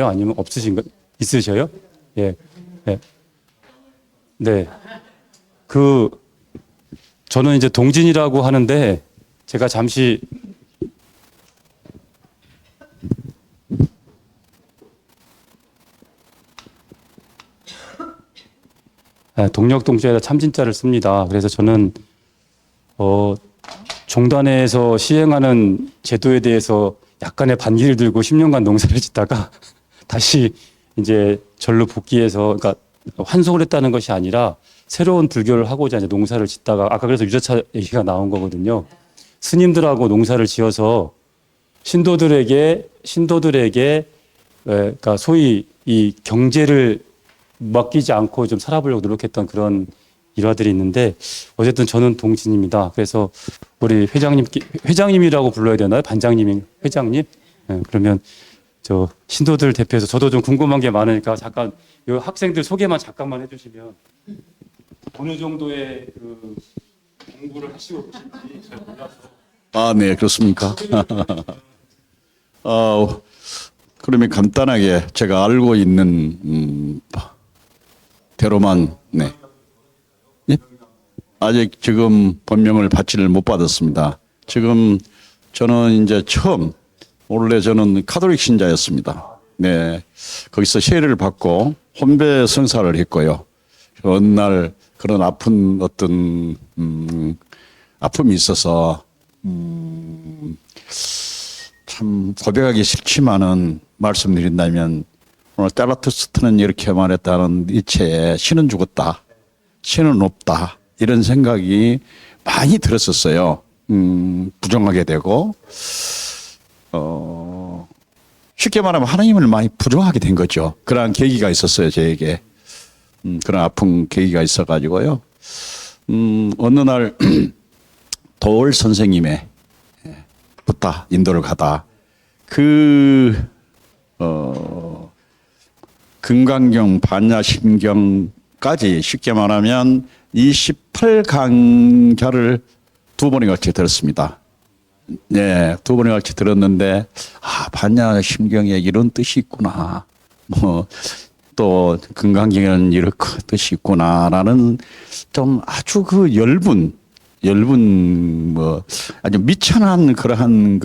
아니면 없으신가? 있으셔요? 예. 예. 네. 그, 저는 이제 동진이라고 하는데, 제가 잠시, 동력동자에다 참진자를 씁니다. 그래서 저는, 종단에서 시행하는 제도에 대해서 약간의 반기를 들고 10년간 농사를 짓다가 다시 이제 절로 복귀해서, 그러니까 환송을 했다는 것이 아니라 새로운 불교를 하고자 이제 농사를 짓다가 아까 그래서 유자차 얘기가 나온 거거든요. 스님들하고 농사를 지어서 신도들에게 그러니까 소위 이 경제를 맡기지 않고 좀 살아보려고 노력했던 그런 일화들이 있는데 어쨌든 저는 동진입니다. 그래서 우리 회장님이라고 불러야 되나요? 반장님이 회장님? 네, 그러면 저 신도들 대표해서 저도 좀 궁금한 게 많으니까 잠깐 이 학생들 소개만 잠깐만 해주시면 어느 정도의 그 공부를 하시고 계신지 잘 몰라서. 아, 네, 그렇습니까? 그러면 간단하게 제가 알고 있는 대로만, 네. 예? 아직 지금 법명을 받지를 못 받았습니다. 지금 저는 이제 처음, 원래 저는 카톨릭 신자였습니다. 네. 거기서 세례를 받고 혼배 성사를 했고요. 어느 날 그런 아픈 어떤, 아픔이 있어서, 참 고백하기 싫지만은 말씀드린다면 오늘 따라투스트는 이렇게 말했다는 니체에 신은 죽었다, 신은 없다 이런 생각이 많이 들었었어요. 부정하게 되고 쉽게 말하면 하나님을 많이 부정하게 된 거죠. 그러한 계기가 있었어요, 저에게. 그런 아픈 계기가 있어가지고요. 어느 날 도월 선생님의 부타 인도를 가다 금강경 반야심경까지 쉽게 말하면 28강좌를 두 번에 걸쳐 들었습니다. 네, 두 번에 걸쳐 들었는데 반야심경에 이런 뜻이 있구나. 또 금강경에는 이렇게 뜻이 있구나라는 좀 아주 그 엷은 아주 미천한 그러한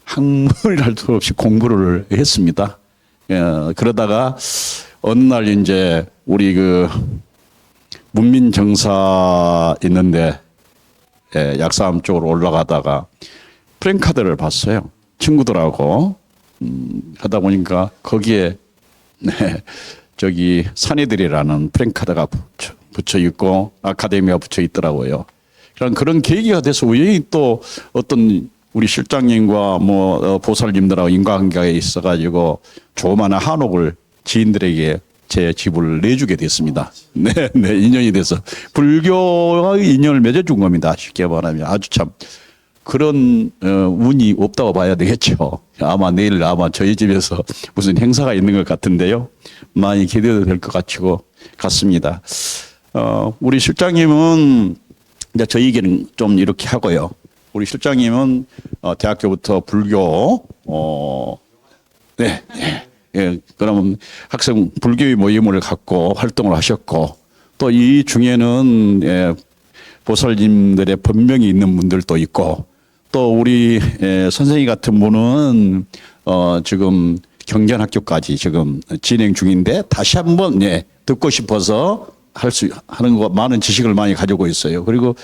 학문이랄 수 없이 공부를 했습니다. 그러다가 어느 날 이제 우리 문민정사 있는데 약사암 쪽으로 올라가다가 프랭카드를 봤어요. 친구들하고 하다 보니까 거기에 저기 사내들이라는 프랭카드가 붙여 있고 아카데미가 붙여 있더라고요. 그런 계기가 돼서 우연히 또 어떤 우리 실장님과 보살님들하고 인과관계가 있어가지고 조그마한 한옥을 지인들에게 제 집을 내주게 됐습니다. 네, 인연이 돼서 불교의 인연을 맺어준 겁니다. 쉽게 말하면 아주 참 그런 운이 없다고 봐야 되겠죠. 내일 저희 집에서 무슨 행사가 있는 것 같은데요. 많이 기대도 될 것 같습니다. 우리 실장님은 이제 저희 얘기는 좀 이렇게 하고요. 우리 실장님은 대학교부터 불교 그러면 학생 불교의 모임을 갖고 활동을 하셨고 또 이 중에는 보살님들의 법명이 있는 분들도 있고 또 우리 선생님 같은 분은 지금 경전학교까지 지금 진행 중인데 다시 한번 듣고 싶어서 하는 거 많은 지식을 많이 가지고 있어요. 그리고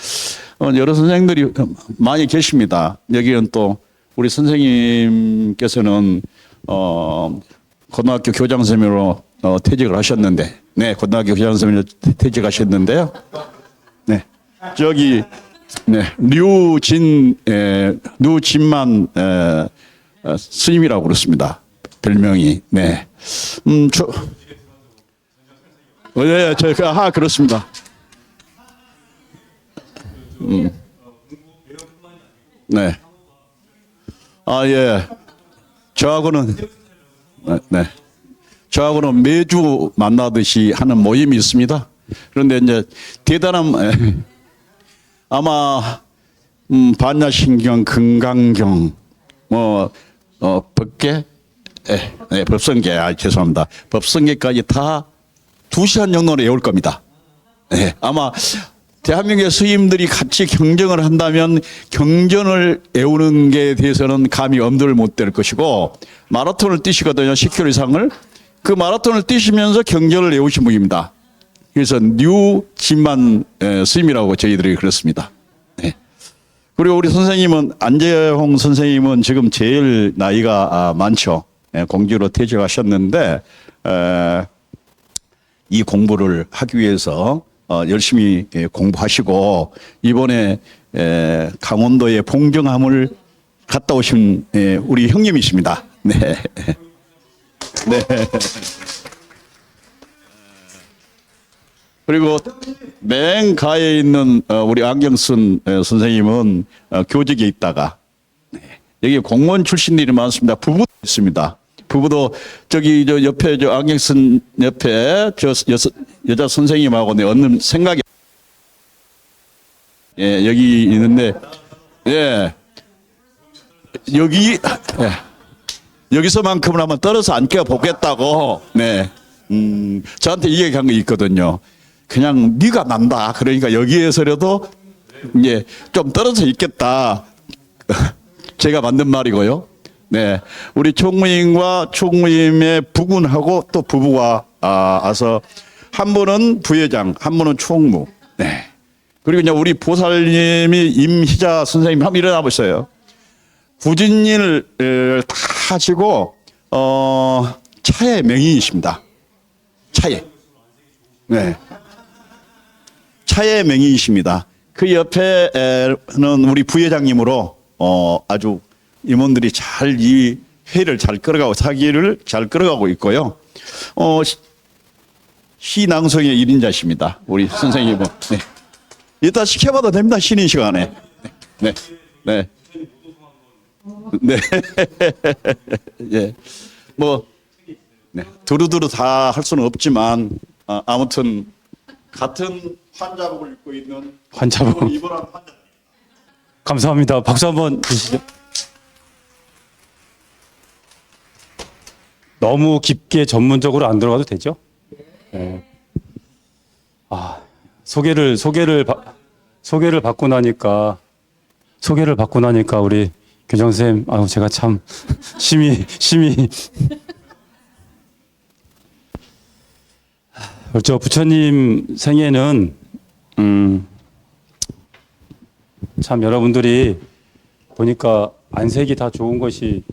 여러 선생님들이 많이 계십니다. 여기는 또 우리 선생님께서는 고등학교 교장선생님으로 퇴직을 하셨는데, 고등학교 교장선생님으로 퇴직하셨는데요. 저기 류진만 스님이라고 그렇습니다. 별명이. 그렇습니다. 저하고는 매주 만나듯이 하는 모임이 있습니다. 그런데 이제 대단한, 반야심경, 금강경, 법계, 법성계, 죄송합니다. 법성계까지 다 2시간 정도는 외울 겁니다. 아마 대한민국의 스님들이 같이 경전을 한다면 경전을 외우는 게 대해서는 감히 엄두를 못 댈 것이고, 마라톤을 뛰시거든요. 10km 이상을. 그 마라톤을 뛰시면서 경전을 외우신 분입니다. 그래서 뉴진만 스님이라고 저희들이 그렇습니다. 그리고 우리 선생님은, 안재홍 선생님은 지금 제일 나이가 많죠. 공주로 퇴직하셨는데, 이 공부를 하기 위해서 열심히 공부하시고, 이번에 강원도의 봉정함을 갔다 오신 우리 형님이십니다. 네. 네. 그리고 맨 가에 있는 우리 안경순 선생님은 교직에 있다가, 여기 공무원 출신들이 많습니다. 부부도 있습니다. 부부도 저기 저 옆에 저 안경순 옆에 저 여자 선생님하고 내 얻는 생각이 여기 있는데, 여기 여기서만큼은 한번 떨어서 앉게 보겠다고 저한테 이야기한 거 있거든요. 그냥 네가 난다. 그러니까 여기에서라도 이제 좀 떨어져 있겠다. 제가 만든 말이고요. 우리 총무님과 총무님의 부군하고 또 부부가 와서 한 분은 부회장, 한 분은 총무. 그리고 이제 우리 보살님이 임희자 선생님 한번 일어나 보세요. 구진일 다 하시고 차의 명인이십니다. 차의. 차의 명인이십니다. 그 옆에는 우리 부회장님으로 아주 임원들이 잘 이 회를 잘 끌어가고 사기를 잘 끌어가고 있고요. 시낭송의 1인자십니다. 우리 선생님은. 이따 시켜봐도 됩니다. 쉬는 시간에. 네. 뭐 두루두루 다 할 수는 없지만 아무튼 같은 환자복을 입고 있는 환자복. 입원한 환자. 감사합니다. 박수 한번 주시죠. 너무 깊게 전문적으로 안 들어가도 되죠? 소개를 받고 나니까 우리 교장 선생님, 제가 참 심히 저 부처님 생애는 참 여러분들이 보니까 안색이 다 좋은 것이,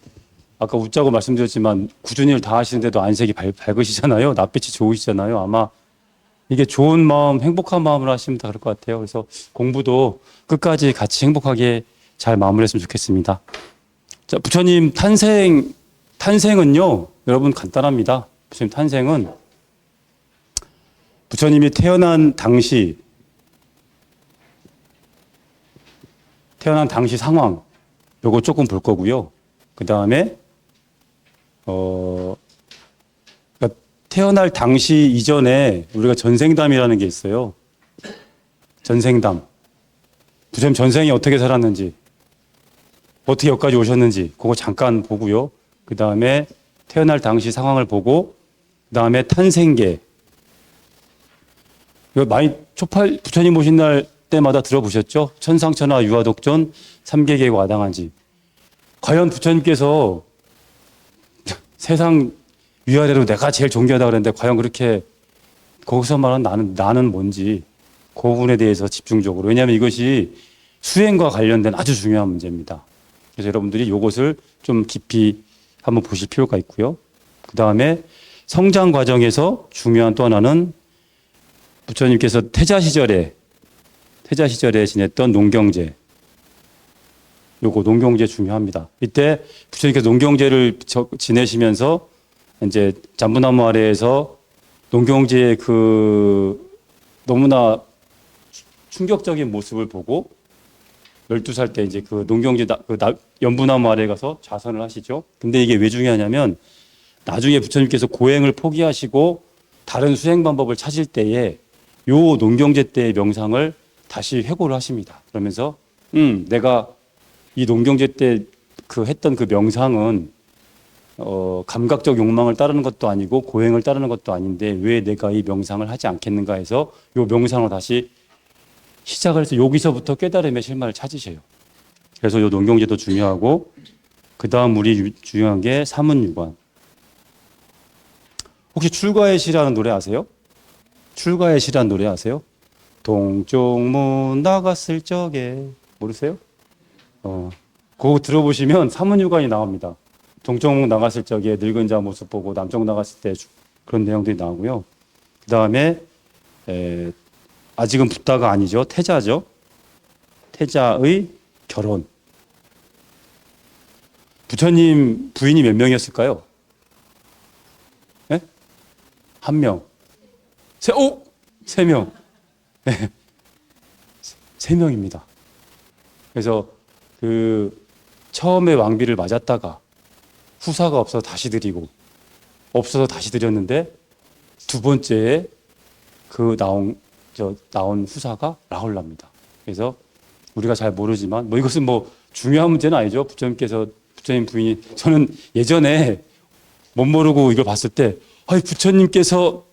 아까 웃자고 말씀드렸지만 꾸준히 다 하시는데도 안색이 밝으시잖아요. 낯빛이 좋으시잖아요. 아마 이게 좋은 마음, 행복한 마음으로 하시면 다 그럴 것 같아요. 그래서 공부도 끝까지 같이 행복하게 잘 마무리했으면 좋겠습니다. 자, 부처님 탄생은요, 여러분 간단합니다. 부처님 탄생은 부처님이 태어난 당시 상황, 요거 조금 볼 거고요. 그 다음에 그러니까 태어날 당시 이전에 우리가 전생담이라는 게 있어요. 전생담. 부처님 전생에 어떻게 살았는지, 어떻게 여기까지 오셨는지, 그거 잠깐 보고요. 그 다음에 태어날 당시 상황을 보고, 그 다음에 탄생계. 이거 많이 부처님 오신 날 때마다 들어보셨죠? 천상천하 유화독존 삼계계고 아당한지. 과연 부처님께서 세상 위아래로 내가 제일 존귀하다 그랬는데 과연 그렇게 거기서 말하는 나는 뭔지 그 부분에 대해서 집중적으로, 왜냐하면 이것이 수행과 관련된 아주 중요한 문제입니다. 그래서 여러분들이 이것을 좀 깊이 한번 보실 필요가 있고요. 그 다음에 성장 과정에서 중요한 또 하나는 부처님께서 태자 시절에 지냈던 농경제. 요거 농경제 중요합니다. 이때 부처님께서 농경제를 지내시면서 이제 잠부나무 아래에서 농경제의 그 너무나 충격적인 모습을 보고 12살 때 이제 그 농경제 연부나무 아래에 가서 자선을 하시죠. 근데 이게 왜 중요하냐면 나중에 부처님께서 고행을 포기하시고 다른 수행 방법을 찾을 때에 요 농경제 때의 명상을 다시 회고를 하십니다. 그러면서 내가 이 농경제 때 그 했던 그 명상은 감각적 욕망을 따르는 것도 아니고 고행을 따르는 것도 아닌데 왜 내가 이 명상을 하지 않겠는가 해서 요 명상을 다시 시작을 해서 여기서부터 깨달음의 실마를 찾으셔요. 그래서 요 농경제도 중요하고 그 다음 우리 중요한 게 사문유관. 혹시 출가의 시라는 노래 아세요? 출가의 시라는 노래 아세요? 동쪽문 나갔을 적에 모르세요? 그거 들어보시면 사문유관이 나옵니다. 동쪽 나갔을 적에 늙은 자 모습 보고 남쪽 나갔을 때 그런 내용들이 나오고요. 그 다음에 아직은 붓다가 아니죠. 태자죠. 태자의 결혼. 부처님 부인이 몇 명이었을까요? 네? 한 명. 세 명. 네. 세 명입니다. 그래서 처음에 왕비를 맞았다가 후사가 없어서 다시 드리고 없어서 다시 드렸는데 두 번째에 나온 후사가 라홀라입니다. 그래서 우리가 잘 모르지만 이것은 중요한 문제는 아니죠. 부처님 부인이 저는 예전에 못 모르고 이걸 봤을 때 부처님께서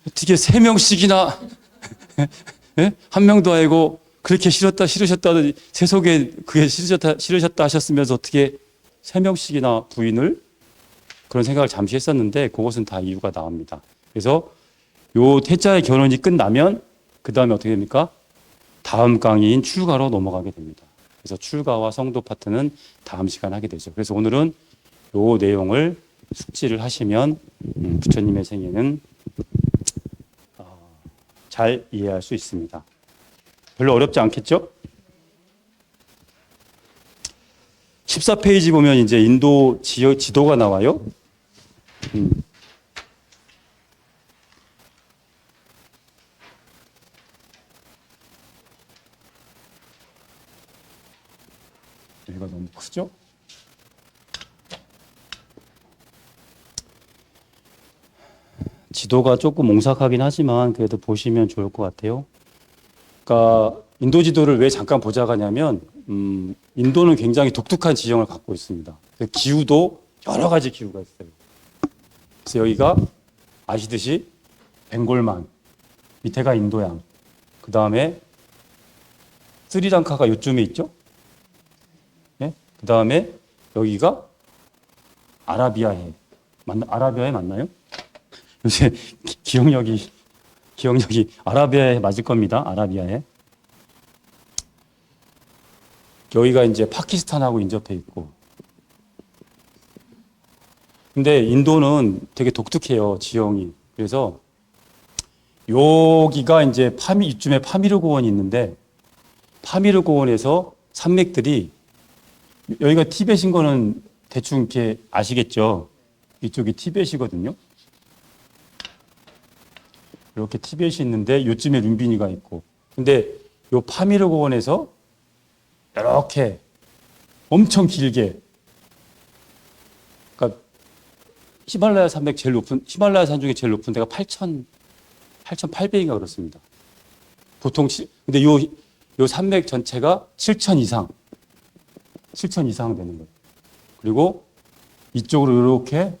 어떻게 세 명씩이나 한 명도 아니고 그렇게 싫으셨다 세속에 그게 싫으셨다 하셨으면서 어떻게 세 명씩이나 부인을 그런 생각을 잠시 했었는데 그것은 다 이유가 나옵니다. 그래서 요 태자의 결혼이 끝나면 그 다음에 어떻게 됩니까? 다음 강의인 출가로 넘어가게 됩니다. 그래서 출가와 성도 파트는 다음 시간에 하게 되죠. 그래서 오늘은 요 내용을 숙지를 하시면 부처님의 생애는 잘 이해할 수 있습니다. 별로 어렵지 않겠죠? 14페이지 보면 이제 인도 지도가 나와요. 여기가 너무 크죠? 지도가 조금 몽삭하긴 하지만 그래도 보시면 좋을 것 같아요. 그러니까 인도 지도를 왜 잠깐 보자고 하냐면 인도는 굉장히 독특한 지형을 갖고 있습니다. 기후도 여러 가지 기후가 있어요. 그래서 여기가 아시듯이 벵골만, 밑에가 인도양, 그 다음에 스리랑카가 요쯤에 있죠. 네? 그 다음에 여기가 아라비아해. 아라비아해 맞나요? 요새 기억력이 아라비아해 맞을 겁니다. 아라비아해. 여기가 이제 파키스탄하고 인접해 있고. 근데 인도는 되게 독특해요, 지형이. 그래서 여기가 이제 이쯤에 파미르 고원이 있는데 파미르 고원에서 산맥들이 여기가 티벳인 거는 대충 이렇게 아시겠죠? 이쪽이 티벳이거든요. 이렇게 티벳이 있는데 요쯤에 룸비니가 있고. 근데 요 파미르 고원에서 이렇게 엄청 길게, 그러니까 히말라야 산 중에 제일 높은 데가 8,800인가 그렇습니다. 보통 근데 요 산맥 전체가 7,000 이상 되는 거예요. 그리고 이쪽으로 이렇게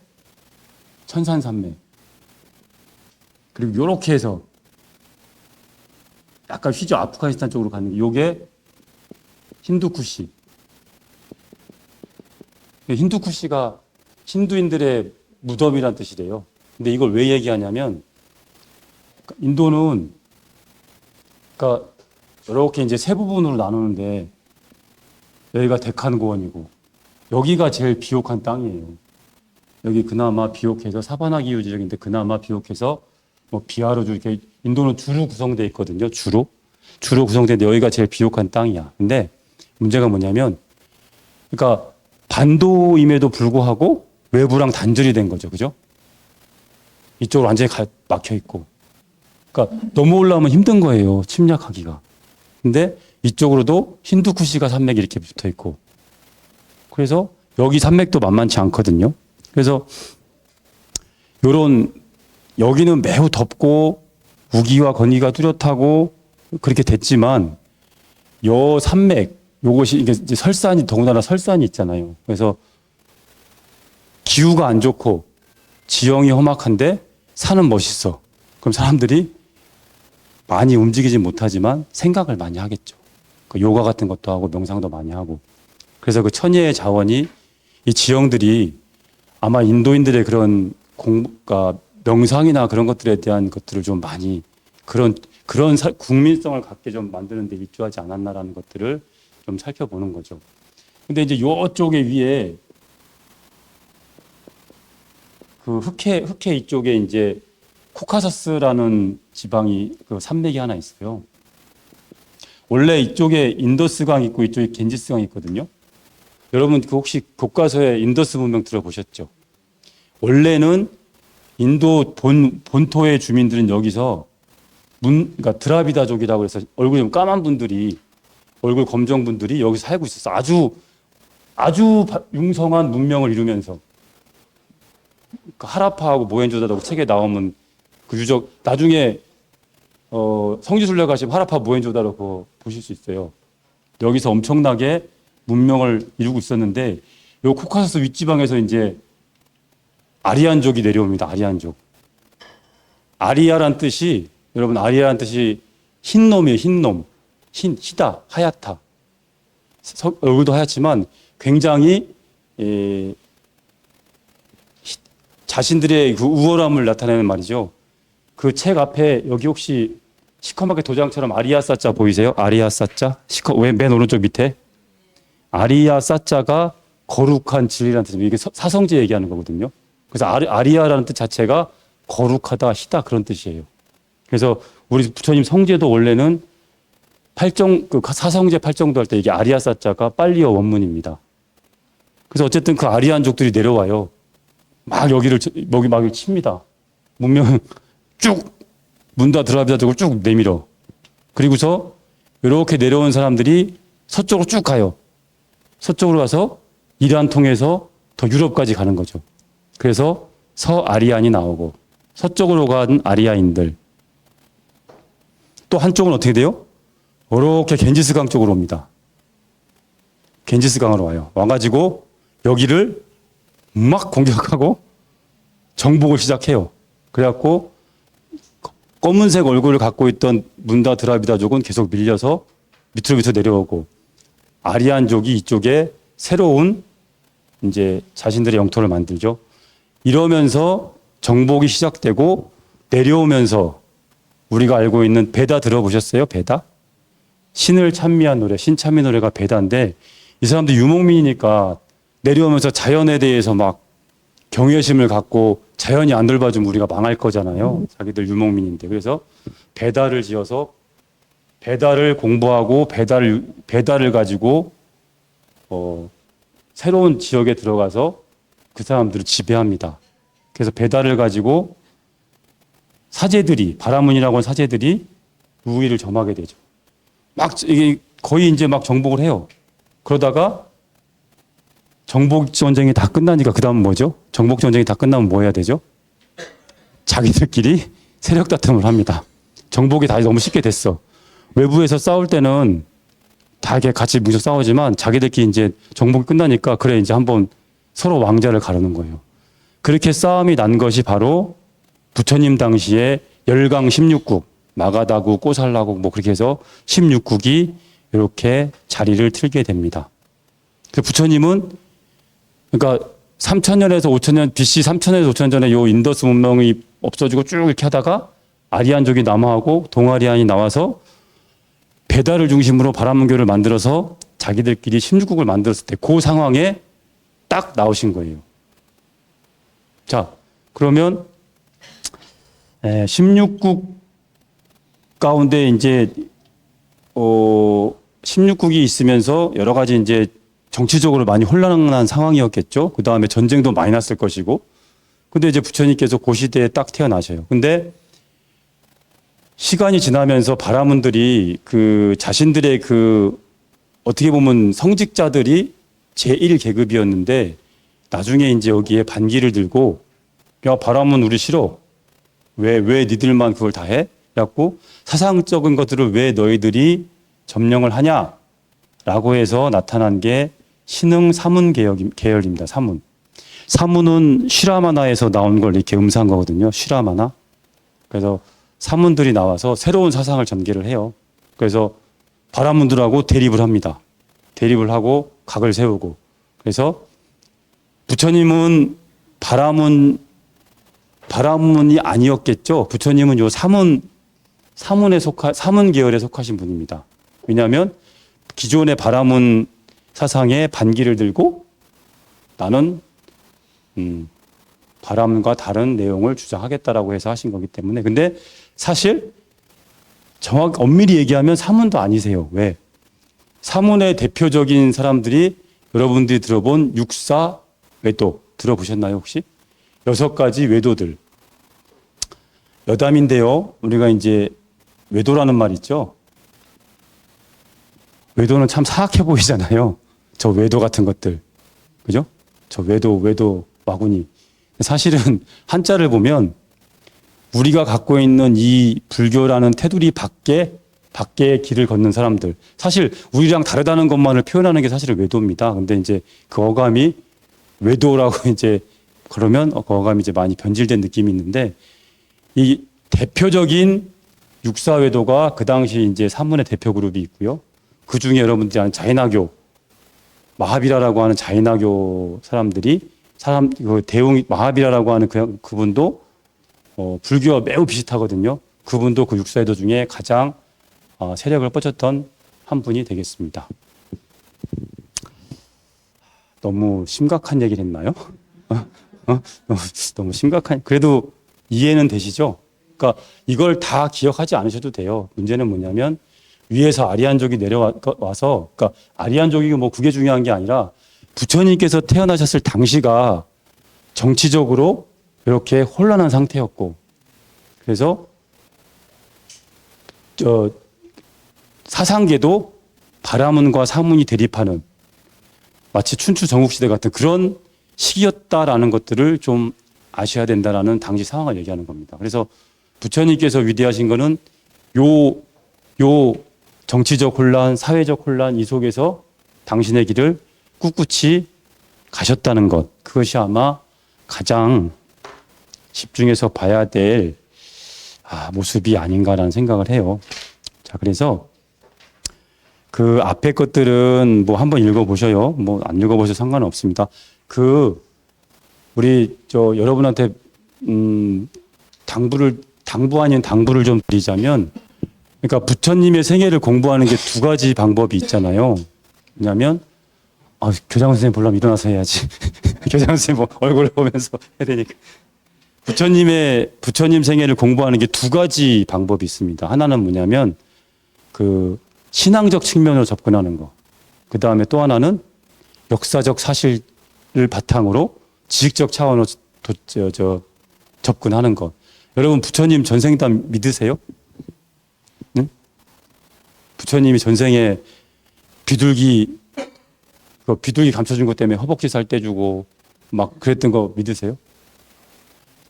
천산산맥, 그리고 이렇게 해서 약간 휘죠. 아프가니스탄 쪽으로 가는 게 요게 힌두쿠시. 힌두쿠시가 힌두인들의 무덤이란 뜻이래요. 근데 이걸 왜 얘기하냐면 인도는 그러니까 이렇게 이제 세 부분으로 나누는데 여기가 데칸 고원이고 여기가 제일 비옥한 땅이에요. 여기 그나마 비옥해서 사바나 기후 지역인데 그나마 비옥해서 비하르주 이렇게 인도는 주로 구성되어 있거든요. 주로 구성되는데 여기가 제일 비옥한 땅이야. 근데 문제가 뭐냐면 그러니까 반도임에도 불구하고 외부랑 단절이 된 거죠. 그죠? 이쪽으로 완전히 막혀 있고. 그러니까 넘어 올라오면 힘든 거예요. 침략하기가. 근데 이쪽으로도 힌두쿠시가 산맥이 이렇게 붙어 있고. 그래서 여기 산맥도 만만치 않거든요. 그래서 여기는 매우 덥고 우기와 건기가 뚜렷하고 그렇게 됐지만 요 산맥, 요것이 이제 설산이 더군다나 설산이 있잖아요. 그래서 기후가 안 좋고 지형이 험악한데 산은 멋있어. 그럼 사람들이 많이 움직이지 못하지만 생각을 많이 하겠죠. 그 요가 같은 것도 하고 명상도 많이 하고. 그래서 그 천혜의 자원이 이 지형들이 아마 인도인들의 그런 그러니까 명상이나 그런 것들에 대한 것들을 좀 많이 그런 국민성을 갖게 좀 만드는 데 일조하지 않았나라는 것들을 좀 살펴보는 거죠. 근데 이제 요쪽에 위에 그 흑해 이쪽에 이제 코카서스라는 지방이 그 산맥이 하나 있어요. 원래 이쪽에 인더스강 있고 이쪽에 겐지스강이 있거든요. 여러분 그 혹시 교과서에 인더스 문명 들어보셨죠? 원래는 인도 본토의 주민들은 여기서 그러니까 드라비다족이라고 해서 얼굴이 좀 까만 분들이 얼굴 검정 분들이 여기서 살고 있었어. 아주 융성한 문명을 이루면서 그 하라파하고 모헨조다로 책에 나오면 그 유적 나중에 성지순례 가시면 하라파 모헨조다로 그거 보실 수 있어요. 여기서 엄청나게 문명을 이루고 있었는데 요 코카서스 윗지방에서 이제 아리안족이 내려옵니다. 아리안족. 아리아란 뜻이 여러분 아리아란 뜻이 흰놈이에요. 흰놈. 희다. 하얗다. 얼굴도 하얗지만 굉장히 자신들의 그 우월함을 나타내는 말이죠. 그 책 앞에 여기 혹시 시커멓게 도장처럼 아리아사자 보이세요? 아리아사자? 왜 맨 오른쪽 밑에? 아리아사자가 거룩한 진리라는 뜻입니다. 이게 사성제 얘기하는 거거든요. 그래서 아리아라는 뜻 자체가 거룩하다, 희다 그런 뜻이에요. 그래서 우리 부처님 성제도 원래는 그 사성제 팔정도 할 때 이게 아리아사자가 빨리어 원문입니다. 그래서 어쨌든 그 아리안족들이 내려와요. 막 여기 막 칩니다. 문명 쭉 문다 드라비다족을 쭉 내밀어. 그리고서 이렇게 내려온 사람들이 서쪽으로 쭉 가요. 서쪽으로 가서 이란 통해서 더 유럽까지 가는 거죠. 그래서 서아리안이 나오고 서쪽으로 간 아리아인들. 또 한쪽은 어떻게 돼요? 이렇게 겐지스강 쪽으로 옵니다. 겐지스강으로 와요. 와가지고 여기를 막 공격하고 정복을 시작해요. 그래갖고 검은색 얼굴을 갖고 있던 문다 드라비다족은 계속 밀려서 밑으로 내려오고 아리안족이 이쪽에 새로운 이제 자신들의 영토를 만들죠. 이러면서 정복이 시작되고 내려오면서 우리가 알고 있는 베다 들어보셨어요? 베다? 신을 찬미한 노래, 신찬미 노래가 베다인데 이 사람들 유목민이니까 내려오면서 자연에 대해서 막 경외심을 갖고 자연이 안 돌봐주면 우리가 망할 거잖아요. 자기들 유목민인데. 그래서 베다를 지어서 베다를 공부하고 베다를 가지고 새로운 지역에 들어가서 그 사람들을 지배합니다. 그래서 베다를 가지고 사제들이 바라문이라고 하는 사제들이 우위를 점하게 되죠. 막 이게 거의 이제 막 정복을 해요. 그러다가 정복 전쟁이 다 끝나니까 그다음 뭐죠? 정복 전쟁이 다 끝나면 뭐 해야 되죠? 자기들끼리 세력 다툼을 합니다. 정복이 다 너무 쉽게 됐어. 외부에서 싸울 때는 다 이렇게 같이 뭉쳐 싸우지만 자기들끼리 이제 정복이 끝나니까 그래 이제 한번 서로 왕자를 가르는 거예요. 그렇게 싸움이 난 것이 바로 부처님 당시에 열강 16국, 마가다국, 꼬살라국 뭐 그렇게 해서 16국이 이렇게 자리를 틀게 됩니다. 그 부처님은 그러니까 3000년에서 5000년 BC 3000년에서 5000년 전에 요 인더스 문명이 없어지고 쭉 이렇게 하다가 아리안족이 남하하고 동아리안이 나와서 베다를 중심으로 바라문교를 만들어서 자기들끼리 16국을 만들었을 때 그 상황에 딱 나오신 거예요. 자, 그러면 16국 가운데 이제 16국이 있으면서 여러 가지 이제 정치적으로 많이 혼란한 상황이었겠죠. 그 다음에 전쟁도 많이 났을 것이고. 근데 이제 부처님께서 그 시대에 딱 태어나셔요. 근데 시간이 지나면서 바라문들이 그 자신들의 그 어떻게 보면 성직자들이 제1계급이었는데 나중에 이제 여기에 반기를 들고 야, 바라문 우리 싫어. 왜 니들만 그걸 다 해? 그래갖고 사상적인 것들을 왜 너희들이 점령을 하냐? 라고 해서 나타난 게 신흥 사문 계열입니다. 사문. 사문은 쉬라마나에서 나온 걸 이렇게 음사한 거거든요. 쉬라마나. 그래서 사문들이 나와서 새로운 사상을 전개를 해요. 그래서 바라문들하고 대립을 합니다. 대립을 하고 각을 세우고. 그래서 부처님은 바라문이 아니었겠죠. 부처님은 요 사문 계열에 속하신 분입니다. 왜냐하면 기존의 바라문 사상의 반기를 들고 나는 바라문과 다른 내용을 주장하겠다라고 해서 하신 거기 때문에. 근데 사실 엄밀히 얘기하면 사문도 아니세요. 왜? 사문의 대표적인 사람들이 여러분들이 들어본 육사 외도 들어보셨나요 혹시? 6가지 외도들. 여담인데요. 우리가 이제 외도라는 말 있죠. 외도는 참 사악해 보이잖아요. 저 외도 같은 것들. 그죠? 저 외도, 와구니. 사실은 한자를 보면 우리가 갖고 있는 이 불교라는 테두리 밖의 길을 걷는 사람들. 사실 우리랑 다르다는 것만을 표현하는 게 사실은 외도입니다. 근데 이제 그 어감이 외도라고 이제 그러면 그 어감이 이제 많이 변질된 느낌이 있는데 이 대표적인 육사외도가 그 당시 이제 사문의 대표 그룹이 있고요. 그 중에 여러분들이 아는 자이나교, 마하비라라고 하는 자이나교 사람들이 마하비라라고 하는 그분도 불교와 매우 비슷하거든요. 그분도 그 육사외도 중에 가장 세력을 뻗쳤던 한 분이 되겠습니다. 너무 심각한 얘기를 했나요? 너무 심각한. 그래도 이해는 되시죠? 그러니까 이걸 다 기억하지 않으셔도 돼요. 문제는 뭐냐면 위에서 아리안족이 내려와서, 그러니까 아리안족이 뭐 그게 중요한 게 아니라 부처님께서 태어나셨을 당시가 정치적으로 이렇게 혼란한 상태였고, 그래서 사상계도 바라문과 사문이 대립하는 마치 춘추 전국시대 같은 그런 시기였다라는 것들을 좀 아셔야 된다라는 당시 상황을 얘기하는 겁니다. 그래서 부처님께서 위대하신 거는 요 정치적 혼란, 사회적 혼란 이 속에서 당신의 길을 꿋꿋이 가셨다는 것. 그것이 아마 가장 집중해서 봐야 될 모습이 아닌가라는 생각을 해요. 자, 그래서 그 앞에 것들은 뭐 한번 읽어보셔요. 뭐 안 읽어보셔도 상관은 없습니다. 우리 여러분한테 당부 아닌 당부를 좀 드리자면, 그러니까 부처님의 생애를 공부하는 게 2가지 방법이 있잖아요. 왜냐하면 교장 선생님 보려면 일어나서 해야지. 교장 선생님 얼굴을 보면서 해야 되니까. 부처님 생애를 공부하는 게 2가지 방법이 있습니다. 하나는 뭐냐면 그 신앙적 측면으로 접근하는 거. 그 다음에 또 하나는 역사적 사실을 바탕으로 지식적 차원으로 접근하는 것. 여러분 부처님 전생담 믿으세요? 응? 부처님이 전생에 비둘기 감춰준 것 때문에 허벅지 살 떼주고 막 그랬던 거 믿으세요?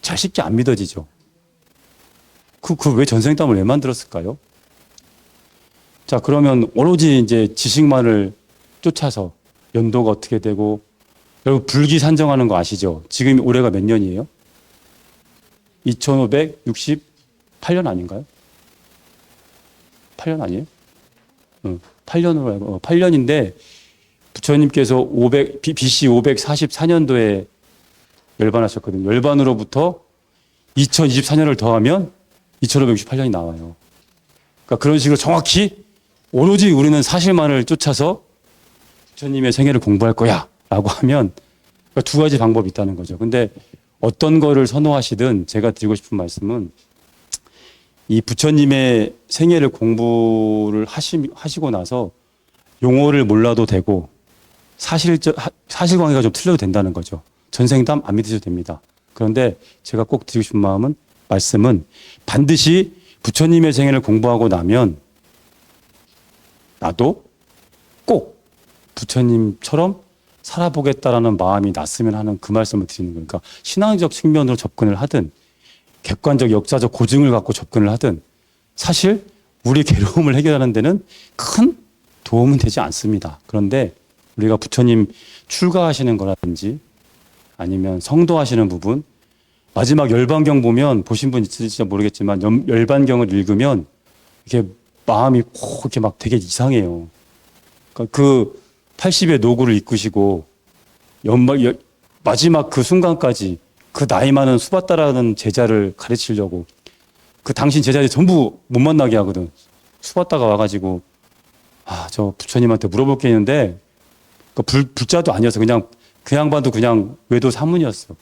잘 쉽게 안 믿어지죠. 왜 전생담을 왜 만들었을까요? 자, 그러면 오로지 이제 지식만을 쫓아서 연도가 어떻게 되고, 여러분 불기 산정하는 거 아시죠? 지금 올해가 몇 년이에요? 2568년 아닌가요? 8년 아니에요? 8년으로 알고, 8년인데 부처님께서 BC 544년도에 열반하셨거든요. 열반으로부터 2024년을 더하면 2568년이 나와요. 그러니까 그런 식으로 정확히 오로지 우리는 사실만을 쫓아서 부처님의 생애를 공부할 거야 라고 하면, 그러니까 2가지 방법이 있다는 거죠. 근데 어떤 거를 선호하시든 제가 드리고 싶은 말씀은 이 부처님의 생애를 공부를 하시고 나서 용어를 몰라도 되고 사실관계가 좀 틀려도 된다는 거죠. 전생담 안 믿으셔도 됩니다. 그런데 제가 꼭 드리고 싶은 말씀은 반드시 부처님의 생애를 공부하고 나면 나도 꼭 부처님처럼 살아보겠다라는 마음이 났으면 하는 그 말씀을 드리는 거니까, 신앙적 측면으로 접근을 하든 객관적 역사적 고증을 갖고 접근을 하든 사실 우리 괴로움을 해결하는 데는 큰 도움은 되지 않습니다. 그런데 우리가 부처님 출가하시는 거라든지 아니면 성도하시는 부분, 마지막 열반경 보면 보신 분 있을지 모르겠지만 열반경을 읽으면 이렇게 마음이 꼭 이렇게 막 되게 이상해요. 그러니까 그 80의 노고를 이끄시고 마지막 그 순간까지 그 나이 많은 수바다라는 제자를 가르치려고 그 당신 제자들이 전부 못 만나게 하거든. 수바다가 와가지고 저 부처님한테 물어볼 게 있는데 불자도 아니었어. 그냥 그 양반도 그냥 외도 사문이었어.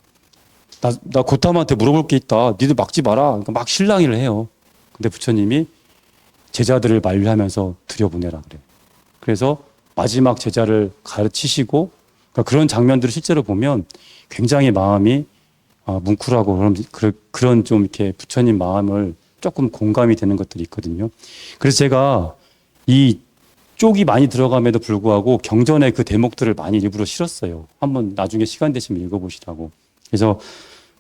나 고탐한테 물어볼 게 있다. 니들 막지 마라. 그러니까 막 실랑이를 해요. 근데 부처님이 제자들을 만류하면서 들여보내라 그래. 그래서 마지막 제자를 가르치시고 그러니까 그런 장면들을 실제로 보면 굉장히 마음이 뭉클하고 그런 좀 이렇게 부처님 마음을 조금 공감이 되는 것들이 있거든요. 그래서 제가 이 쪽이 많이 들어감에도 불구하고 경전의 그 대목들을 많이 일부러 실었어요. 한번 나중에 시간 되시면 읽어보시라고. 그래서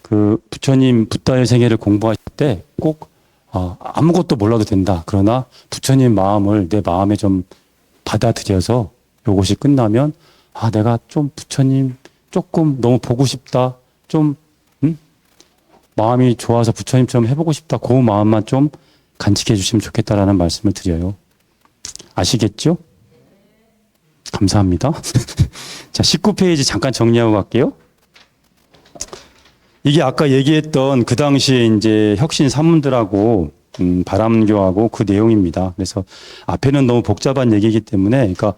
그 부처님 붓다의 생애를 공부하실 때 꼭 아무것도 몰라도 된다. 그러나 부처님 마음을 내 마음에 좀 받아들여서 요것이 끝나면 내가 좀 부처님 조금 너무 보고 싶다. 좀 마음이 좋아서 부처님처럼 해보고 싶다. 그 마음만 좀 간직해 주시면 좋겠다라는 말씀을 드려요. 아시겠죠? 감사합니다. 자, 19페이지 잠깐 정리하고 갈게요. 이게 아까 얘기했던 그 당시에 이제 혁신 사문들하고 바람교하고 그 내용입니다. 그래서 앞에는 너무 복잡한 얘기이기 때문에 그러니까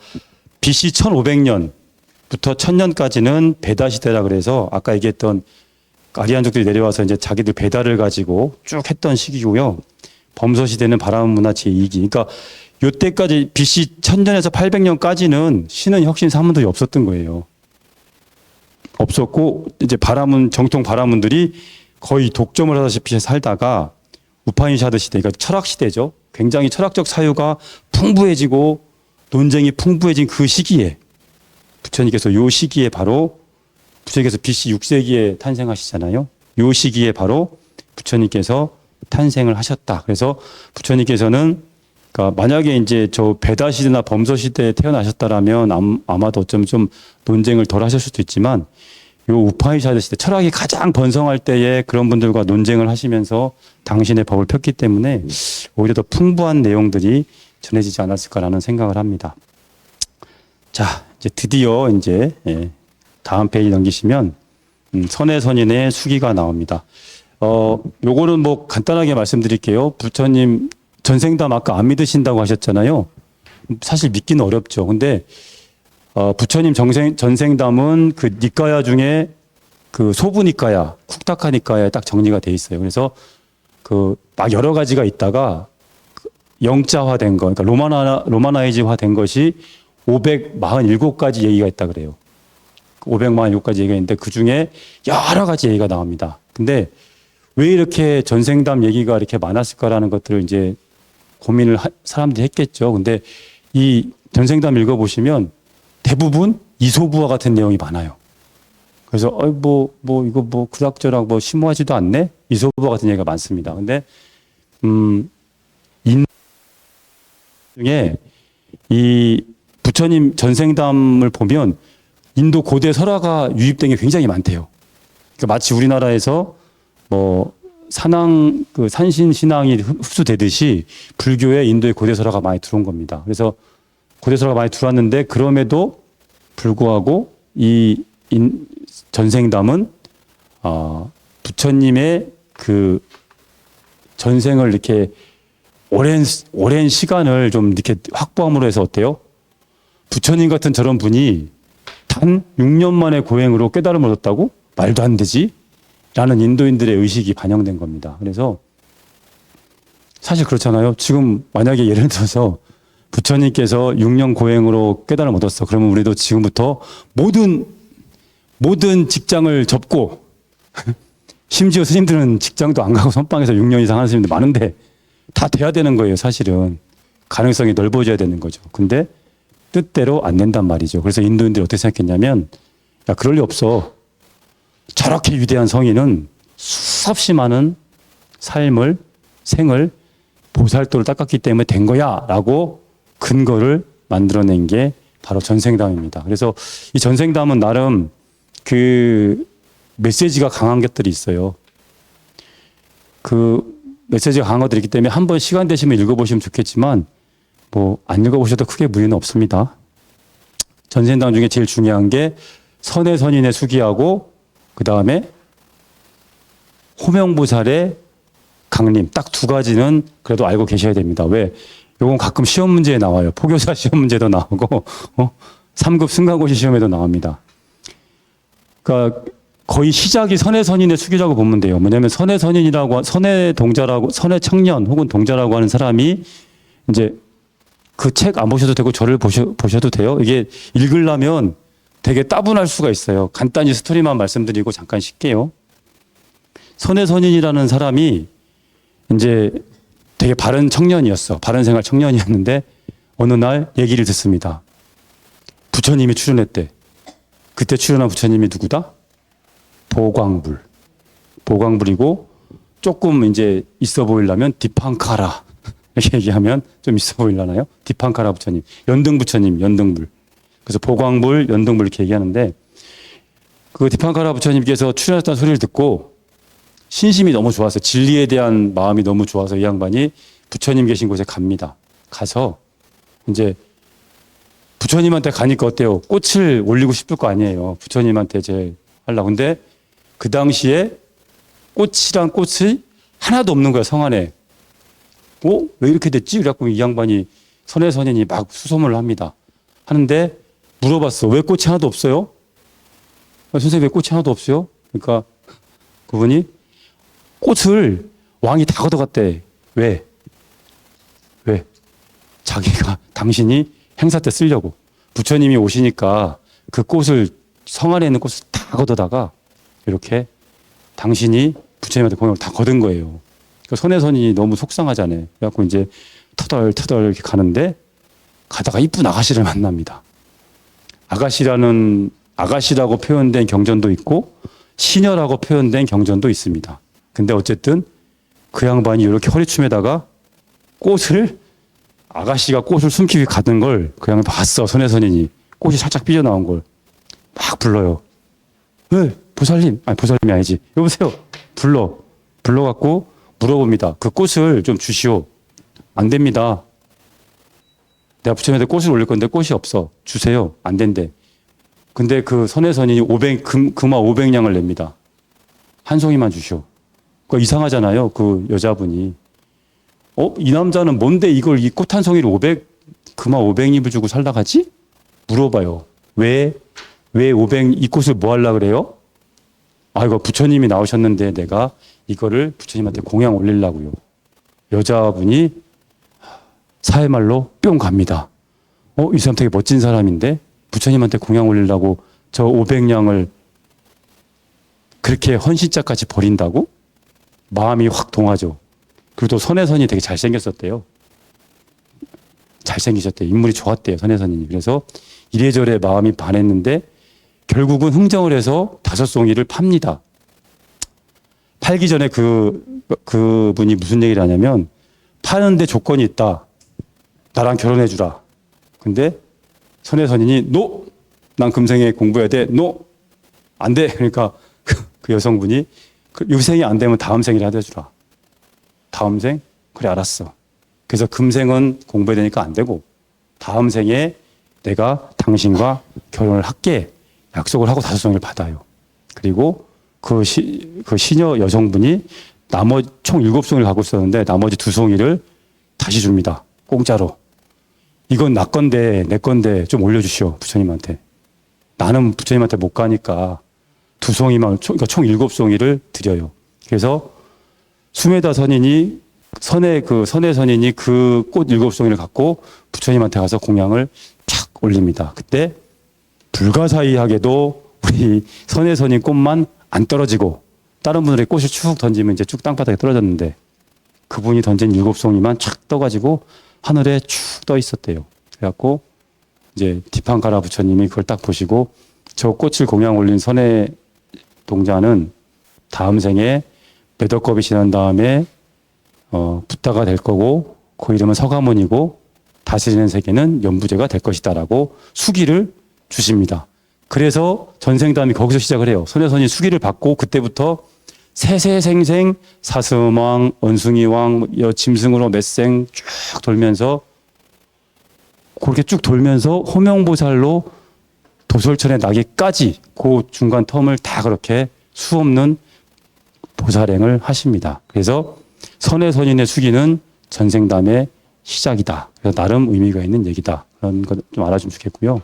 BC 1500년부터 1000년까지는 베다 시대라 그래서 아까 얘기했던 아리안족들이 내려와서 이제 자기들 베다를 가지고 쭉 했던 시기고요. 범서 시대는 바람 문화 제2기. 그러니까 요때까지 BC 1000년에서 800년까지는 신은 혁신 사문들이 없었던 거예요. 없었고 이제 정통 바라문들이 거의 독점을 하다시피 살다가 우파니샤드 시대, 그러니까 철학 시대죠. 굉장히 철학적 사유가 풍부해지고 논쟁이 풍부해진 그 시기에 부처님께서 요 시기에 바로 부처님께서 BC 6세기에 탄생하시잖아요. 요 시기에 바로 부처님께서 탄생을 하셨다. 그래서 부처님께서는 그러니까 만약에 이제 저 베다 시대나 범서 시대에 태어나셨다라면 아마도 어쩌면 좀 논쟁을 덜 하실 수도 있지만 요 우파니샤드 시대 철학이 가장 번성할 때에 그런 분들과 논쟁을 하시면서 당신의 법을 폈기 때문에 오히려 더 풍부한 내용들이 전해지지 않았을까라는 생각을 합니다. 자, 이제 드디어 이제 다음 페이지 넘기시면 선의 선인의 수기가 나옵니다. 요거는 뭐 간단하게 말씀드릴게요. 부처님 전생담 아까 안 믿으신다고 하셨잖아요. 사실 믿기는 어렵죠. 근데 부처님 전생담은 그 니까야 중에 그 소부니까야, 쿡타카니까야에 딱 정리가 돼 있어요. 그래서 그 막 여러 가지가 있다가 영자화된 거, 그러니까 로마나이즈화된 것이 547가지 얘기가 있다 그래요. 547가지 얘기가 있는데 그 중에 여러 가지 얘기가 나옵니다. 근데 왜 이렇게 전생담 얘기가 이렇게 많았을까라는 것들을 이제 고민을 사람들이 했겠죠. 근데 이 전생담 읽어보시면 대부분 이소부와 같은 내용이 많아요. 그래서 이거 그닥저닥 심오하지도 않네? 이소부와 같은 얘기가 많습니다. 근데 중에 이 부처님 전생담을 보면 인도 고대 설화가 유입된 게 굉장히 많대요. 그러니까 마치 우리나라에서 산신 신앙이 흡수되듯이 불교에 인도의 고대 설화가 많이 들어온 겁니다. 그래서 고대 설화가 많이 들어왔는데 그럼에도 불구하고 이 전생담은 부처님의 그 전생을 이렇게 오랜 시간을 좀 이렇게 확보함으로 해서 어때요? 부처님 같은 저런 분이 단 6년 만에 고행으로 깨달음을 얻었다고? 말도 안 되지? 라는 인도인들의 의식이 반영된 겁니다. 그래서 사실 그렇잖아요. 지금 만약에 예를 들어서 부처님께서 6년 고행으로 깨달음을 얻었어. 그러면 우리도 지금부터 모든 직장을 접고 심지어 스님들은 직장도 안 가고 선방에서 6년 이상 하는 스님들 많은데 다 돼야 되는 거예요. 사실은 가능성이 넓어져야 되는 거죠. 근데 뜻대로 안 된단 말이죠. 그래서 인도인들이 어떻게 생각했냐면 야, 그럴 리 없어. 저렇게 위대한 성인은 수없이 많은 생을 보살도를 닦았기 때문에 된 거야 라고 근거를 만들어낸 게 바로 전생담입니다. 그래서 이 전생담은 나름 그 메시지가 강한 것들이 있어요. 그 메시지가 강한 것들이 있기 때문에 한번 시간 되시면 읽어보시면 좋겠지만 뭐 안 읽어보셔도 크게 무리는 없습니다. 전생당 중에 제일 중요한 게 선의 선인의 수기하고 그 다음에 호명보살의 강림 딱 두 가지는 그래도 알고 계셔야 됩니다. 왜? 요건 가끔 시험 문제에 나와요. 포교사 시험 문제도 나오고 3급 승강고시 시험에도 나옵니다. 그러니까 거의 시작이 선의 선인의 수기라고 보면 돼요. 뭐냐면 선의 선인이라고 선의 동자라고 선의 청년 혹은 동자라고 하는 사람이 이제 그 책 안 보셔도 되고 저를 보셔도 돼요. 이게 읽으려면 되게 따분할 수가 있어요. 간단히 스토리만 말씀드리고 잠깐 쉴게요. 선의 선인이라는 사람이 이제 되게 바른 청년이었어. 바른 생활 청년이었는데 어느 날 얘기를 듣습니다. 부처님이 출연했대. 그때 출연한 부처님이 누구다? 보광불. 보광불이고 조금 이제 있어 보이려면 디팡카라. 이렇게 얘기하면 좀 있어 보이려나요? 디팡카라 부처님. 연등 부처님, 연등불. 그래서 보광불, 연등불 이렇게 얘기하는데 그 디팡카라 부처님께서 출연했다는 소리를 듣고 신심이 너무 좋아서 진리에 대한 마음이 너무 좋아서 이 양반이 부처님 계신 곳에 갑니다. 가서 이제 부처님한테 가니까 어때요? 꽃을 올리고 싶을 거 아니에요. 부처님한테 제일 하려고. 근데 그 당시에 꽃이란 꽃이 하나도 없는 거야, 성 안에. 왜 이렇게 됐지? 그래갖고 이 양반이 선의 선인이 막 수소문을 합니다. 하는데 물어봤어. 왜 꽃이 하나도 없어요? 선생님 왜 꽃이 하나도 없어요? 그러니까 그분이 꽃을 왕이 다 걷어갔대. 왜? 자기가 당신이 행사 때 쓰려고. 부처님이 오시니까 그 꽃을 성 안에 있는 꽃을 다 걷어다가 이렇게 당신이 부처님한테 공양을 다 거둔 거예요. 그러니까 선의 선인이 너무 속상하잖아요. 그래갖고 이제 터덜터덜 이렇게 가는데 가다가 이쁜 아가씨를 만납니다. 아가씨라고 표현된 경전도 있고 시녀라고 표현된 경전도 있습니다. 근데 어쨌든 그 양반이 이렇게 허리춤에다가 아가씨가 꽃을 숨기고 가는 걸 그 양반이 봤어. 선의 선인이. 꽃이 살짝 삐져나온 걸 막 불러요. 왜? 보살님. 아니, 보살님이 아니지. 여보세요. 불러갖고 물어봅니다. 그 꽃을 좀 주시오. 안 됩니다. 내가 부처님한테 꽃을 올릴 건데 꽃이 없어. 주세요. 안 된대. 근데 그 선의 선인이 금화 500냥을 냅니다. 한 송이만 주시오. 그거 이상하잖아요. 그 여자분이. 이 남자는 뭔데 이 꽃 한 송이를 금화 500잎을 주고 살다 가지? 물어봐요. 왜 이 꽃을 뭐 하려고 그래요? 이거 부처님이 나오셨는데 내가 이거를 부처님한테 공양 올리려고요. 여자분이 사회말로 뿅 갑니다. 이 사람 되게 멋진 사람인데 부처님한테 공양 올리려고 저 500냥을 그렇게 헌신짝같이 버린다고? 마음이 확 동하죠. 그리고 또 선의 선이 되게 잘생겼었대요. 잘생기셨대요. 인물이 좋았대요. 선의 선인이. 그래서 이래저래 마음이 반했는데 결국은 흥정을 해서 5송이를 팝니다. 팔기 전에 그분이 무슨 얘기를 하냐면 파는데 조건이 있다. 나랑 결혼해주라. 근데 선의 선인이 노! 난 금생에 공부해야 돼. 노! 안 돼. 그러니까 그 여성분이 이 생이 안 되면 다음 생이라도 해주라. 다음 생? 그래 알았어. 그래서 금생은 공부해야 되니까 안 되고 다음 생에 내가 당신과 결혼을 할게. 약속을 하고 5송이를 받아요. 그리고 그 시녀 여성분이 나머지 총 7송이를 갖고 있었는데 나머지 2송이를 다시 줍니다. 공짜로. 이건 내 건데 좀 올려주시오. 부처님한테. 나는 부처님한테 못 가니까 2송이만, 그러니까 총 7송이를 드려요. 그래서 수메다 선인이 선의 선인이 그 꽃 7송이를 갖고 부처님한테 가서 공양을 촥 올립니다. 그때 불가사의하게도 우리 선의 선인 꽃만 안 떨어지고 다른 분들의 꽃을 쭉 던지면 이제 쭉 땅바닥에 떨어졌는데 그분이 던진 7송이만 촥 떠가지고 하늘에 쭉 떠 있었대요. 그래갖고 이제 디팡카라 부처님이 그걸 딱 보시고 저 꽃을 공양 올린 선의 동자는 다음 생에 매덕겁이 지난 다음에 부타가 될 거고 그 이름은 서가모니고 다스리는 세계는 연부제가 될 것이다라고 수기를 주십니다. 그래서 전생담이 거기서 시작을 해요. 선해선이 수기를 받고 그때부터 세세생생 사슴왕, 원숭이왕, 짐승으로 몇생 쭉 돌면서 그렇게 쭉 돌면서 호명보살로 도솔천에 나기까지 그 중간 텀을 다 그렇게 수없는 보살행을 하십니다. 그래서 선해선인의 수기는 전생담의 시작이다. 그래서 나름 의미가 있는 얘기다. 그런 거 좀 알아주면 좋겠고요.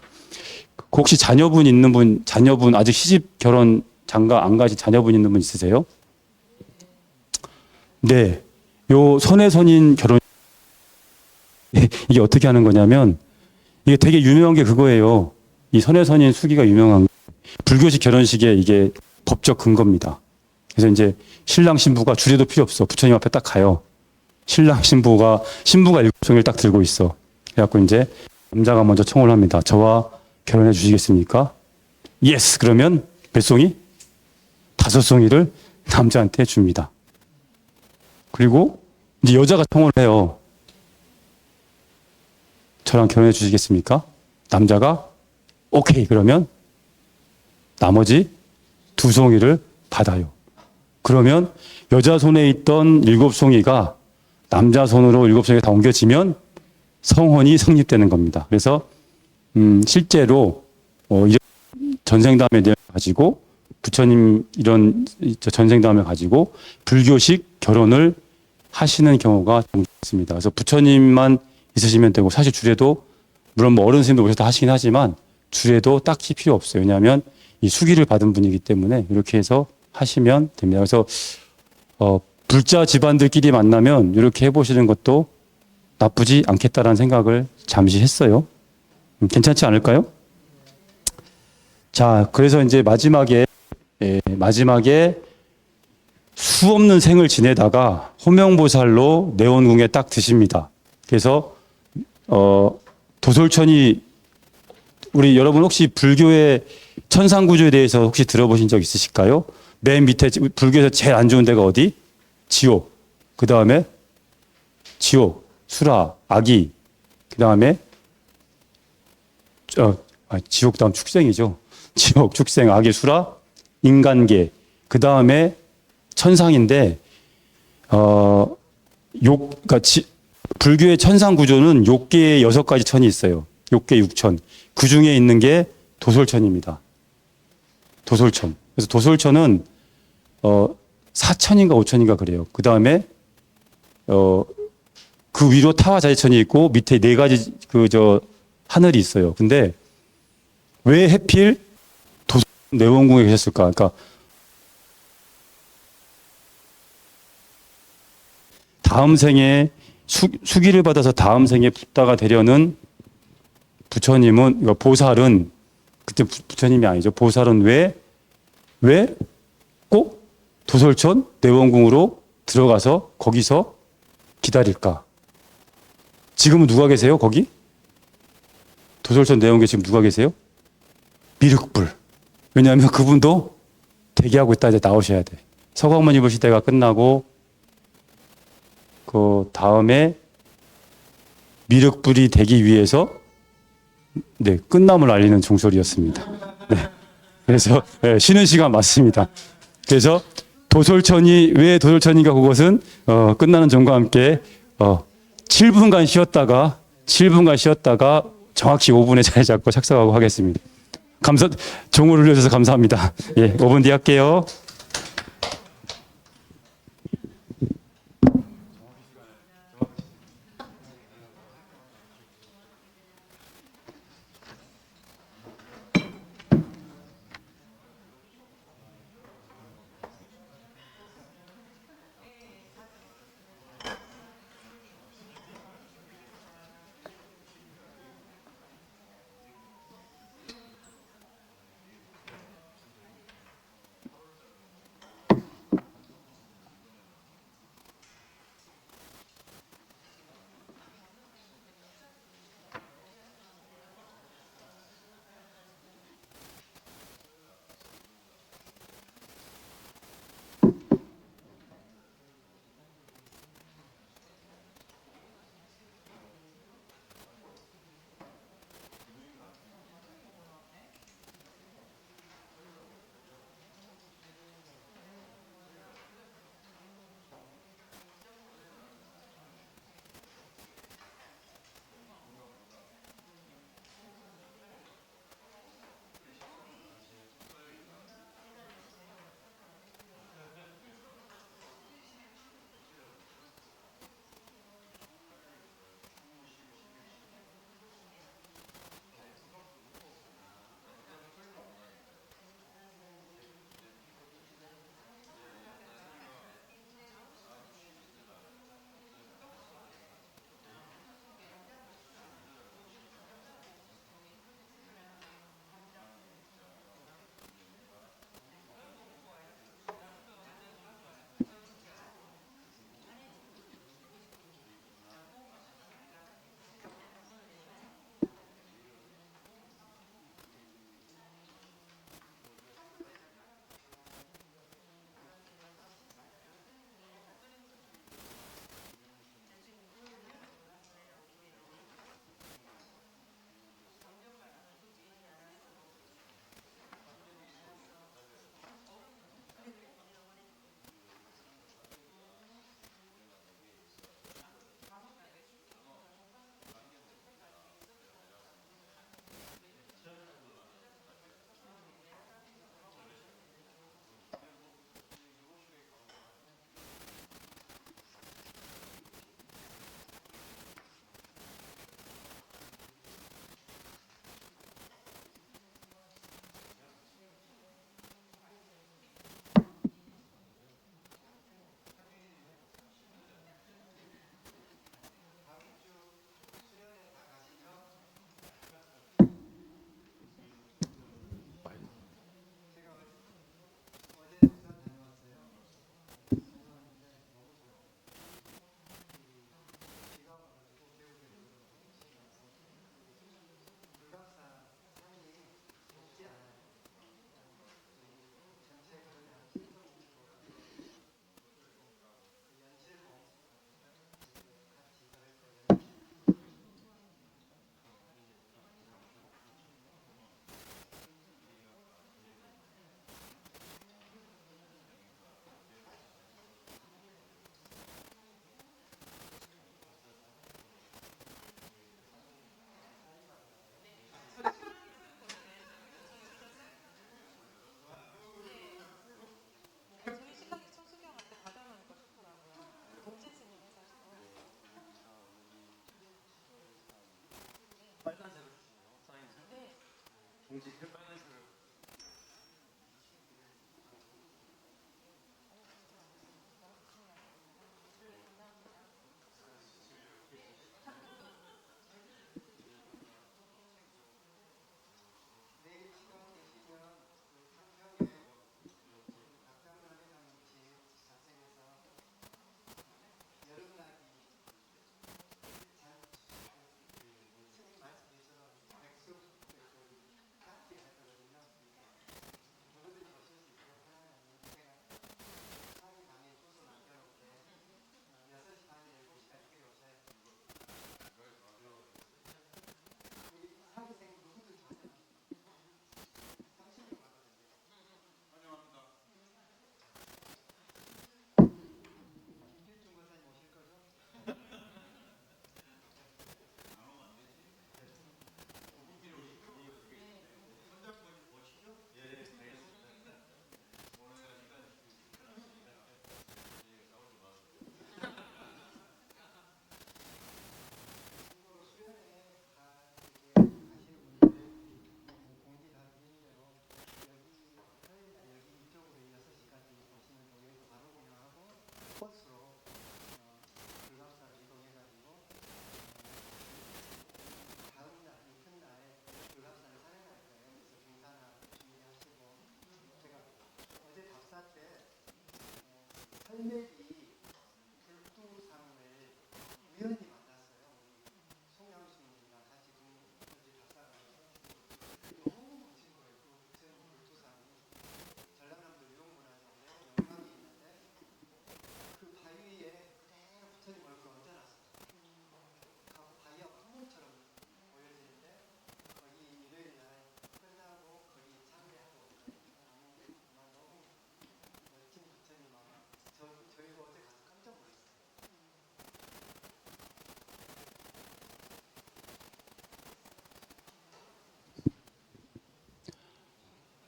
혹시 자녀분 있는 분, 자녀분 아직 시집 결혼 장가 안 가신 자녀분 있는 분 있으세요? 네. 요 선해선인 결혼 이게 어떻게 하는 거냐면 이게 되게 유명한 게 그거예요. 이 선해선인 수기가 유명한 게 불교식 결혼식에 이게 법적 근거입니다. 그래서 이제 신랑 신부가 주례도 필요 없어. 부처님 앞에 딱 가요. 신랑 신부가 일곱송이를 딱 들고 있어. 그래갖고 이제 남자가 먼저 청혼을 합니다. 저와 결혼해 주시겠습니까? 예스. 그러면 몇 송이? 5송이를 남자한테 줍니다. 그리고 이제 여자가 청혼을 해요. 저랑 결혼해 주시겠습니까? 남자가 오케이. 그러면 나머지 2송이를 받아요. 그러면 여자 손에 있던 7송이가 남자 손으로 7송이가 다 옮겨지면 성혼이 성립되는 겁니다. 그래서 실제로 이런 전생담의 내용을 가지고 부처님 이런 전생담을 가지고 불교식 결혼을 하시는 경우가 종종 있습니다. 그래서 부처님만 있으시면 되고 사실 주례도 물론 뭐 어른 스님도 오셔서 하시긴 하지만 주례도 딱히 필요 없어요. 왜냐하면 이 수기를 받은 분이기 때문에 이렇게 해서 하시면 됩니다. 그래서 불자 집안들끼리 만나면 이렇게 해보시는 것도 나쁘지 않겠다라는 생각을 잠시 했어요. 괜찮지 않을까요? 자, 그래서 이제 마지막에 수없는 생을 지내다가 호명보살로 내원궁에 딱 드십니다. 그래서 도솔천이 우리 여러분 혹시 불교의 천상구조에 대해서 혹시 들어보신 적 있으실까요? 맨 밑에 불교에서 제일 안 좋은 데가 어디? 지옥. 그 다음에 지옥, 수라, 악이. 그 다음에 지옥 다음 축생이죠. 지옥, 축생, 악의 수라, 인간계. 그 다음에 천상인데 그러니까 불교의 천상 구조는 욕계에 6가지 천이 있어요. 욕계 6천. 그 중에 있는 게 도솔천입니다. 도솔천. 그래서 도솔천은 4천인가 5천인가 그래요. 그 다음에 그 위로 타화자재천이 있고 밑에 4가지 하늘이 있어요. 근데 왜 해필 도솔 내원궁에 계셨을까? 그러니까 다음 생에 수기를 받아서 다음 생에 붓다가 되려는 부처님은, 보살은, 그때 부처님이 아니죠. 보살은 왜 꼭 도솔천 내원궁으로 들어가서 거기서 기다릴까? 지금은 누가 계세요? 거기? 도솔천 내원궁에 지금 누가 계세요? 미륵불. 왜냐하면 그분도 대기하고 있다. 이제 나오셔야 돼. 서광문 입을 시대가 끝나고 그 다음에 미륵불이 되기 위해서 끝남을 알리는 종소리였습니다. 네. 그래서 쉬는 시간 맞습니다. 그래서 도솔천이 왜 도솔천인가 그것은 끝나는 종과 함께 7분간 쉬었다가 정확히 5분에 자리 잡고 착석하고 하겠습니다. 종을 울려주셔서 감사합니다. 예, 5분 뒤에 할게요.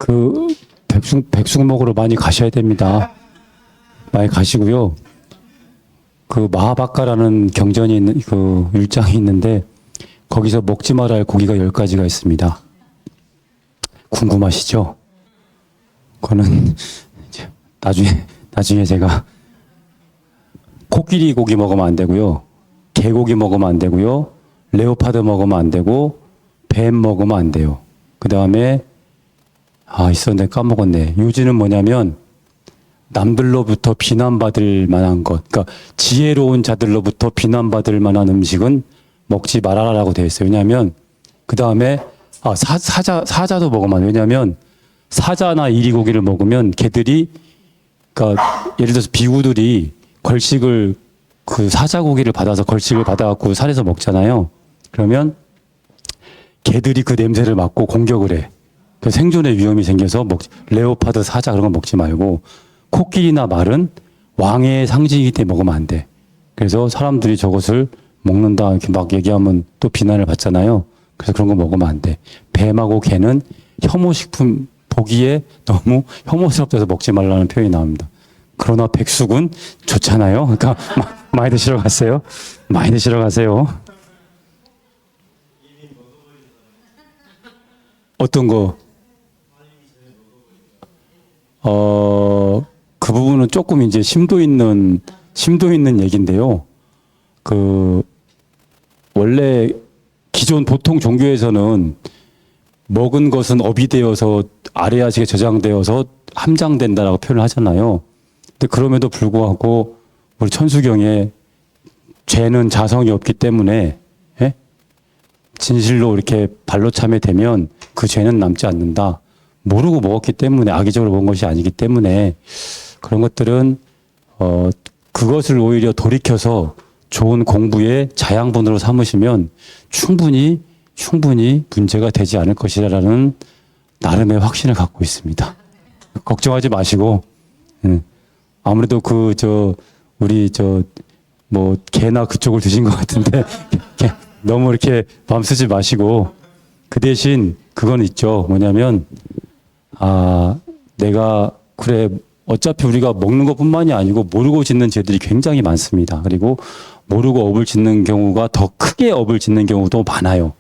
그 백숙 먹으러 많이 가셔야 됩니다. 많이 가시고요. 그 마하바카라는 경전이 있는 그 율장이 있는데 거기서 먹지 말아야 할 고기가 10가지가 있습니다. 궁금하시죠? 그거는 이제 나중에 제가 코끼리 고기 먹으면 안 되고요. 개고기 먹으면 안 되고요. 레오파드 먹으면 안 되고 뱀 먹으면 안 돼요. 그다음에 있었는데 까먹었네. 요지는 뭐냐면 남들로부터 비난받을 만한 것, 그러니까 지혜로운 자들로부터 비난받을 만한 음식은 먹지 말아라라고 되어 있어요. 왜냐하면 그 다음에 사자도 먹으면 안 돼요. 왜냐하면 사자나 이리고기를 먹으면 개들이, 그러니까 예를 들어서 비구들이 걸식을 그 사자고기를 받아서 걸식을 받아갖고 산에서 먹잖아요. 그러면 개들이 그 냄새를 맡고 공격을 해. 그 생존의 위험이 생겨서 레오파드, 사자 그런 거 먹지 말고 코끼리나 말은 왕의 상징이기 때문에 먹으면 안 돼. 그래서 사람들이 저것을 먹는다 이렇게 막 얘기하면 또 비난을 받잖아요. 그래서 그런 거 먹으면 안 돼. 뱀하고 개는 혐오식품, 보기에 너무 혐오스럽다서 먹지 말라는 표현이 나옵니다. 그러나 백숙은 좋잖아요. 그러니까 많이 드시러 가세요. 많이 드시러 가세요. 어떤 거? 그 부분은 조금 이제 심도 있는 얘기인데요. 원래 기존 보통 종교에서는 먹은 것은 업이 되어서 아래아식에 저장되어서 함장된다라고 표현을 하잖아요. 근데 그럼에도 불구하고 우리 천수경에 죄는 자성이 없기 때문에 진실로 이렇게 발로 참에 되면 그 죄는 남지 않는다. 모르고 먹었기 때문에 악의적으로 먹은 것이 아니기 때문에 그런 것들은 그것을 오히려 돌이켜서 좋은 공부의 자양분으로 삼으시면 충분히 문제가 되지 않을 것이라는 나름의 확신을 갖고 있습니다. 걱정하지 마시고 아무래도 개나 그쪽을 드신 것 같은데 너무 이렇게 마음 쓰지 마시고 그 대신 그건 있죠. 뭐냐면 내가 그래 어차피 우리가 먹는 것뿐만이 아니고 모르고 짓는 죄들이 굉장히 많습니다. 그리고 모르고 업을 짓는 경우가 더 크게 업을 짓는 경우도 많아요.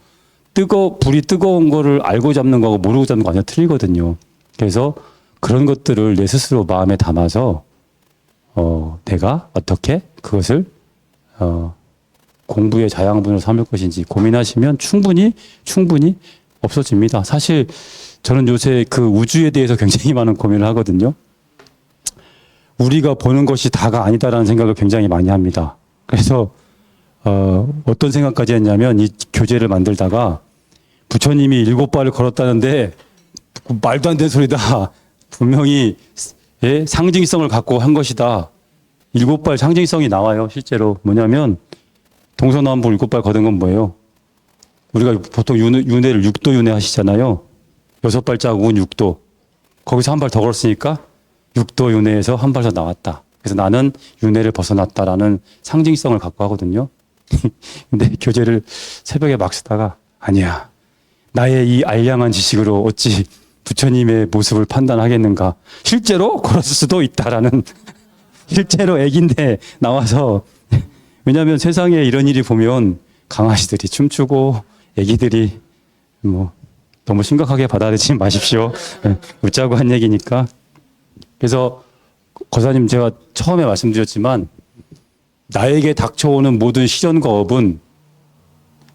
불이 뜨거운 거를 알고 잡는 거하고 모르고 잡는 거 완전 틀리거든요. 그래서 그런 것들을 내 스스로 마음에 담아서 내가 어떻게 그것을 공부의 자양분으로 삼을 것인지 고민하시면 충분히 없어집니다. 사실 저는 요새 그 우주에 대해서 굉장히 많은 고민을 하거든요. 우리가 보는 것이 다가 아니다라는 생각을 굉장히 많이 합니다. 그래서 어떤 생각까지 했냐면 이 교재를 만들다가 부처님이 7발을 걸었다는데 말도 안 되는 소리다. 분명히 상징성을 갖고 한 것이다. 7발 상징성이 나와요. 실제로 뭐냐면 동서남북 7발 거둔 건 뭐예요? 우리가 보통 윤회를 6도 윤회 하시잖아요. 6발자국은 6도. 거기서 한 발 더 걸었으니까 6도 윤회에서 한 발 더 나왔다. 그래서 나는 윤회를 벗어났다라는 상징성을 갖고 하거든요. 근데 교재를 새벽에 막 쓰다가 아니야. 나의 이 알량한 지식으로 어찌 부처님의 모습을 판단하겠는가. 실제로 걸었을 수도 있다라는 실제로 애기인데 나와서 왜냐하면 세상에 이런 일이 보면 강아지들이 춤추고 애기들이 뭐 너무 심각하게 받아들이지 마십시오. 웃자고 한 얘기니까. 그래서 거사님 제가 처음에 말씀드렸지만 나에게 닥쳐오는 모든 시련과 업은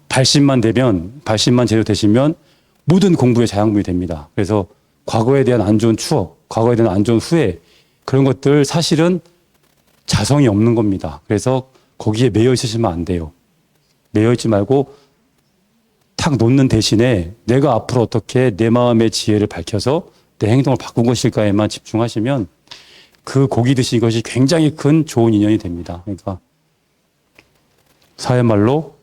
발심만 제대로 되시면 모든 공부의 자양분이 됩니다. 그래서 과거에 대한 안 좋은 추억, 과거에 대한 안 좋은 후회 그런 것들 사실은 자성이 없는 겁니다. 그래서 거기에 매여 있으시면 안 돼요. 매여 있지 말고 탁 놓는 대신에 내가 앞으로 어떻게 내 마음의 지혜를 밝혀서 내 행동을 바꾼 것일까에만 집중하시면 그 고기 드신 것이 굉장히 큰 좋은 인연이 됩니다. 그러니까 사회말로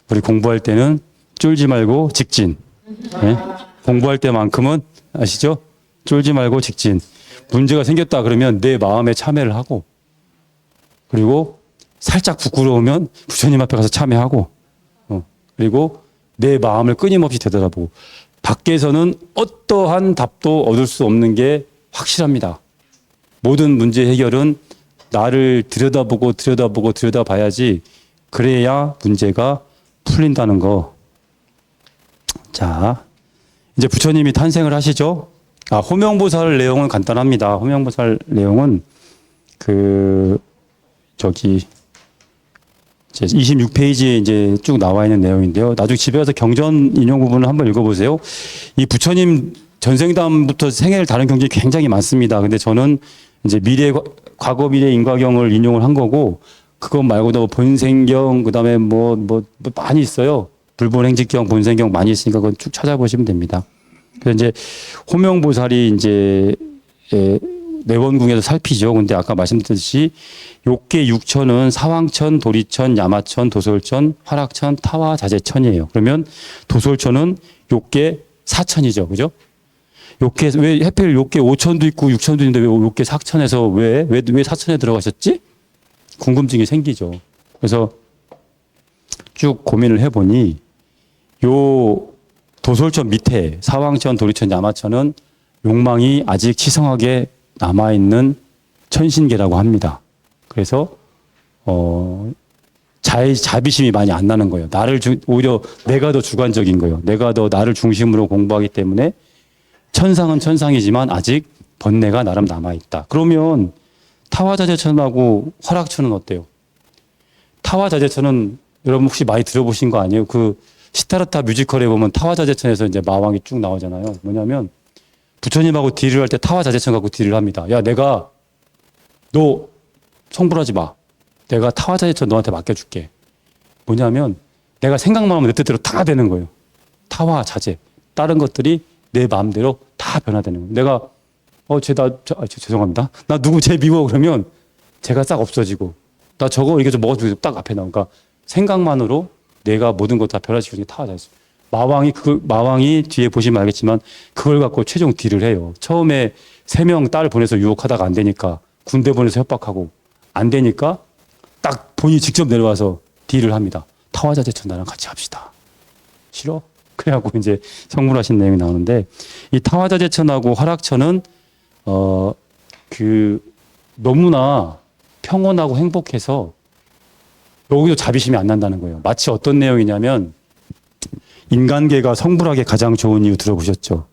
우리 공부할 때는 쫄지 말고 직진. 네? 공부할 때만큼은 아시죠? 쫄지 말고 직진. 문제가 생겼다 그러면 내 마음에 참회를 하고 그리고 살짝 부끄러우면 부처님 앞에 가서 참회하고 그리고 내 마음을 끊임없이 되돌아보고 밖에서는 어떠한 답도 얻을 수 없는 게 확실합니다. 모든 문제 해결은 나를 들여다봐야지 그래야 문제가 풀린다는 거. 자, 이제 부처님이 탄생을 하시죠. 호명보살 내용은 간단합니다. 호명보살 내용은 이제 26페이지에 이제 쭉 나와 있는 내용인데요. 나중에 집에 가서 경전 인용 부분을 한번 읽어보세요. 이 부처님 전생담부터 생애를 다룬 경전이 굉장히 많습니다. 근데 저는 이제 과거 미래 인과경을 인용을 한 거고, 그것 말고도 뭐 본생경, 그 다음에 뭐 많이 있어요. 불본행직경, 본생경 많이 있으니까 그건 쭉 찾아보시면 됩니다. 그래서 이제 호명보살이 이제 내원궁에서 살피죠. 근데 아까 말씀드렸듯이 욕계 6천은 사왕천, 도리천, 야마천, 도솔천, 화락천, 타와, 자재천이에요. 그러면 도솔천은 욕계 4천이죠. 그죠? 욕계, 왜 해필 욕계 5천도 있고 6천도 있는데 왜 욕계 4천에서 왜 4천에 들어가셨지? 궁금증이 생기죠. 그래서 쭉 고민을 해보니 요 도솔천 밑에 사왕천, 도리천, 야마천은 욕망이 아직 치성하게 남아있는 천신계라고 합니다. 그래서 자비심이 많이 안 나는 거예요. 오히려 내가 더 주관적인 거예요. 내가 더 나를 중심으로 공부하기 때문에 천상은 천상이지만 아직 번뇌가 나름 남아있다. 그러면 타화자재천하고 화락천은 어때요? 타화자재천은 여러분 혹시 많이 들어보신 거 아니에요? 그 시타르타 뮤지컬에 보면 타화자재천에서 이제 마왕이 쭉 나오잖아요. 뭐냐면 부처님하고 딜을 할 때 타화자재천 갖고 딜을 합니다. 야, 너 성불하지 마. 내가 타화자재천 너한테 맡겨줄게. 뭐냐면 내가 생각만 하면 내 뜻대로 다 되는 거예요. 타화자재. 다른 것들이 내 마음대로 다 변화되는 거예요. 내가 죄송합니다. 나 누구 쟤 미워 그러면 쟤가 싹 없어지고 나 저거 이게 좀 먹어주고 딱 앞에 나오니까 생각만으로 내가 모든 것 다 변화시키는 게 타화자재. 마왕이 뒤에 보시면 알겠지만 그걸 갖고 최종 딜을 해요. 처음에 3명 딸 보내서 유혹하다가 안 되니까 군대 보내서 협박하고 안 되니까 딱 본인이 직접 내려와서 딜을 합니다. 타화자재천 나랑 같이 합시다. 싫어? 그래갖고 이제 성불하신 내용이 나오는데 이 타화자재천하고 화락천은 너무나 평온하고 행복해서 여기도 자비심이 안 난다는 거예요. 마치 어떤 내용이냐면 인간계가 성불하게 가장 좋은 이유 들어보셨죠?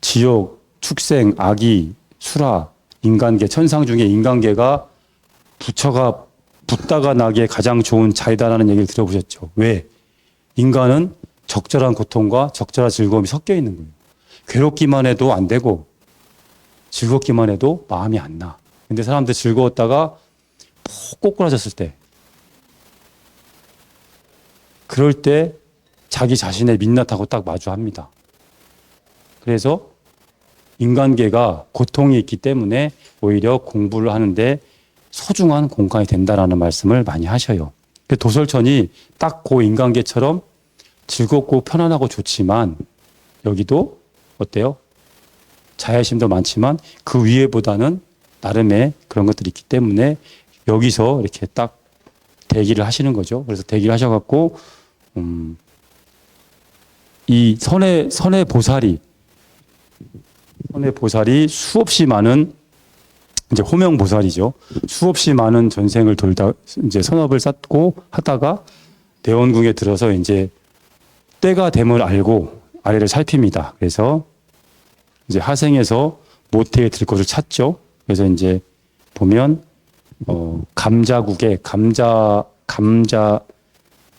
지옥, 축생, 악이, 수라, 인간계, 천상 중에 인간계가 부처가 붙다가 나기에 가장 좋은 자이다라는 얘기를 들어보셨죠? 왜? 인간은 적절한 고통과 적절한 즐거움이 섞여 있는 거예요. 괴롭기만 해도 안 되고 즐겁기만 해도 마음이 안 나. 근데 사람들 즐거웠다가 푹 꼬꾸라졌을 때, 그럴 때 자기 자신의 민낯하고 딱 마주합니다. 그래서 인간계가 고통이 있기 때문에 오히려 공부를 하는데 소중한 공간이 된다라는 말씀을 많이 하셔요. 도설천이 딱 그 인간계처럼 즐겁고 편안하고 좋지만 여기도 어때요? 자애심도 많지만 그 위에보다는 나름의 그런 것들이 있기 때문에 여기서 이렇게 딱 대기를 하시는 거죠. 그래서 대기를 하셔갖고 이 선의 보살이 수없이 많은 이제 호명 보살이죠. 수없이 많은 전생을 돌다 이제 선업을 쌓고 하다가 대원궁에 들어서 이제 때가 됨을 알고 아래를 살핍니다. 그래서 이제 하생에서 모태에 들 곳을 찾죠. 그래서 이제 보면 감자국에 감자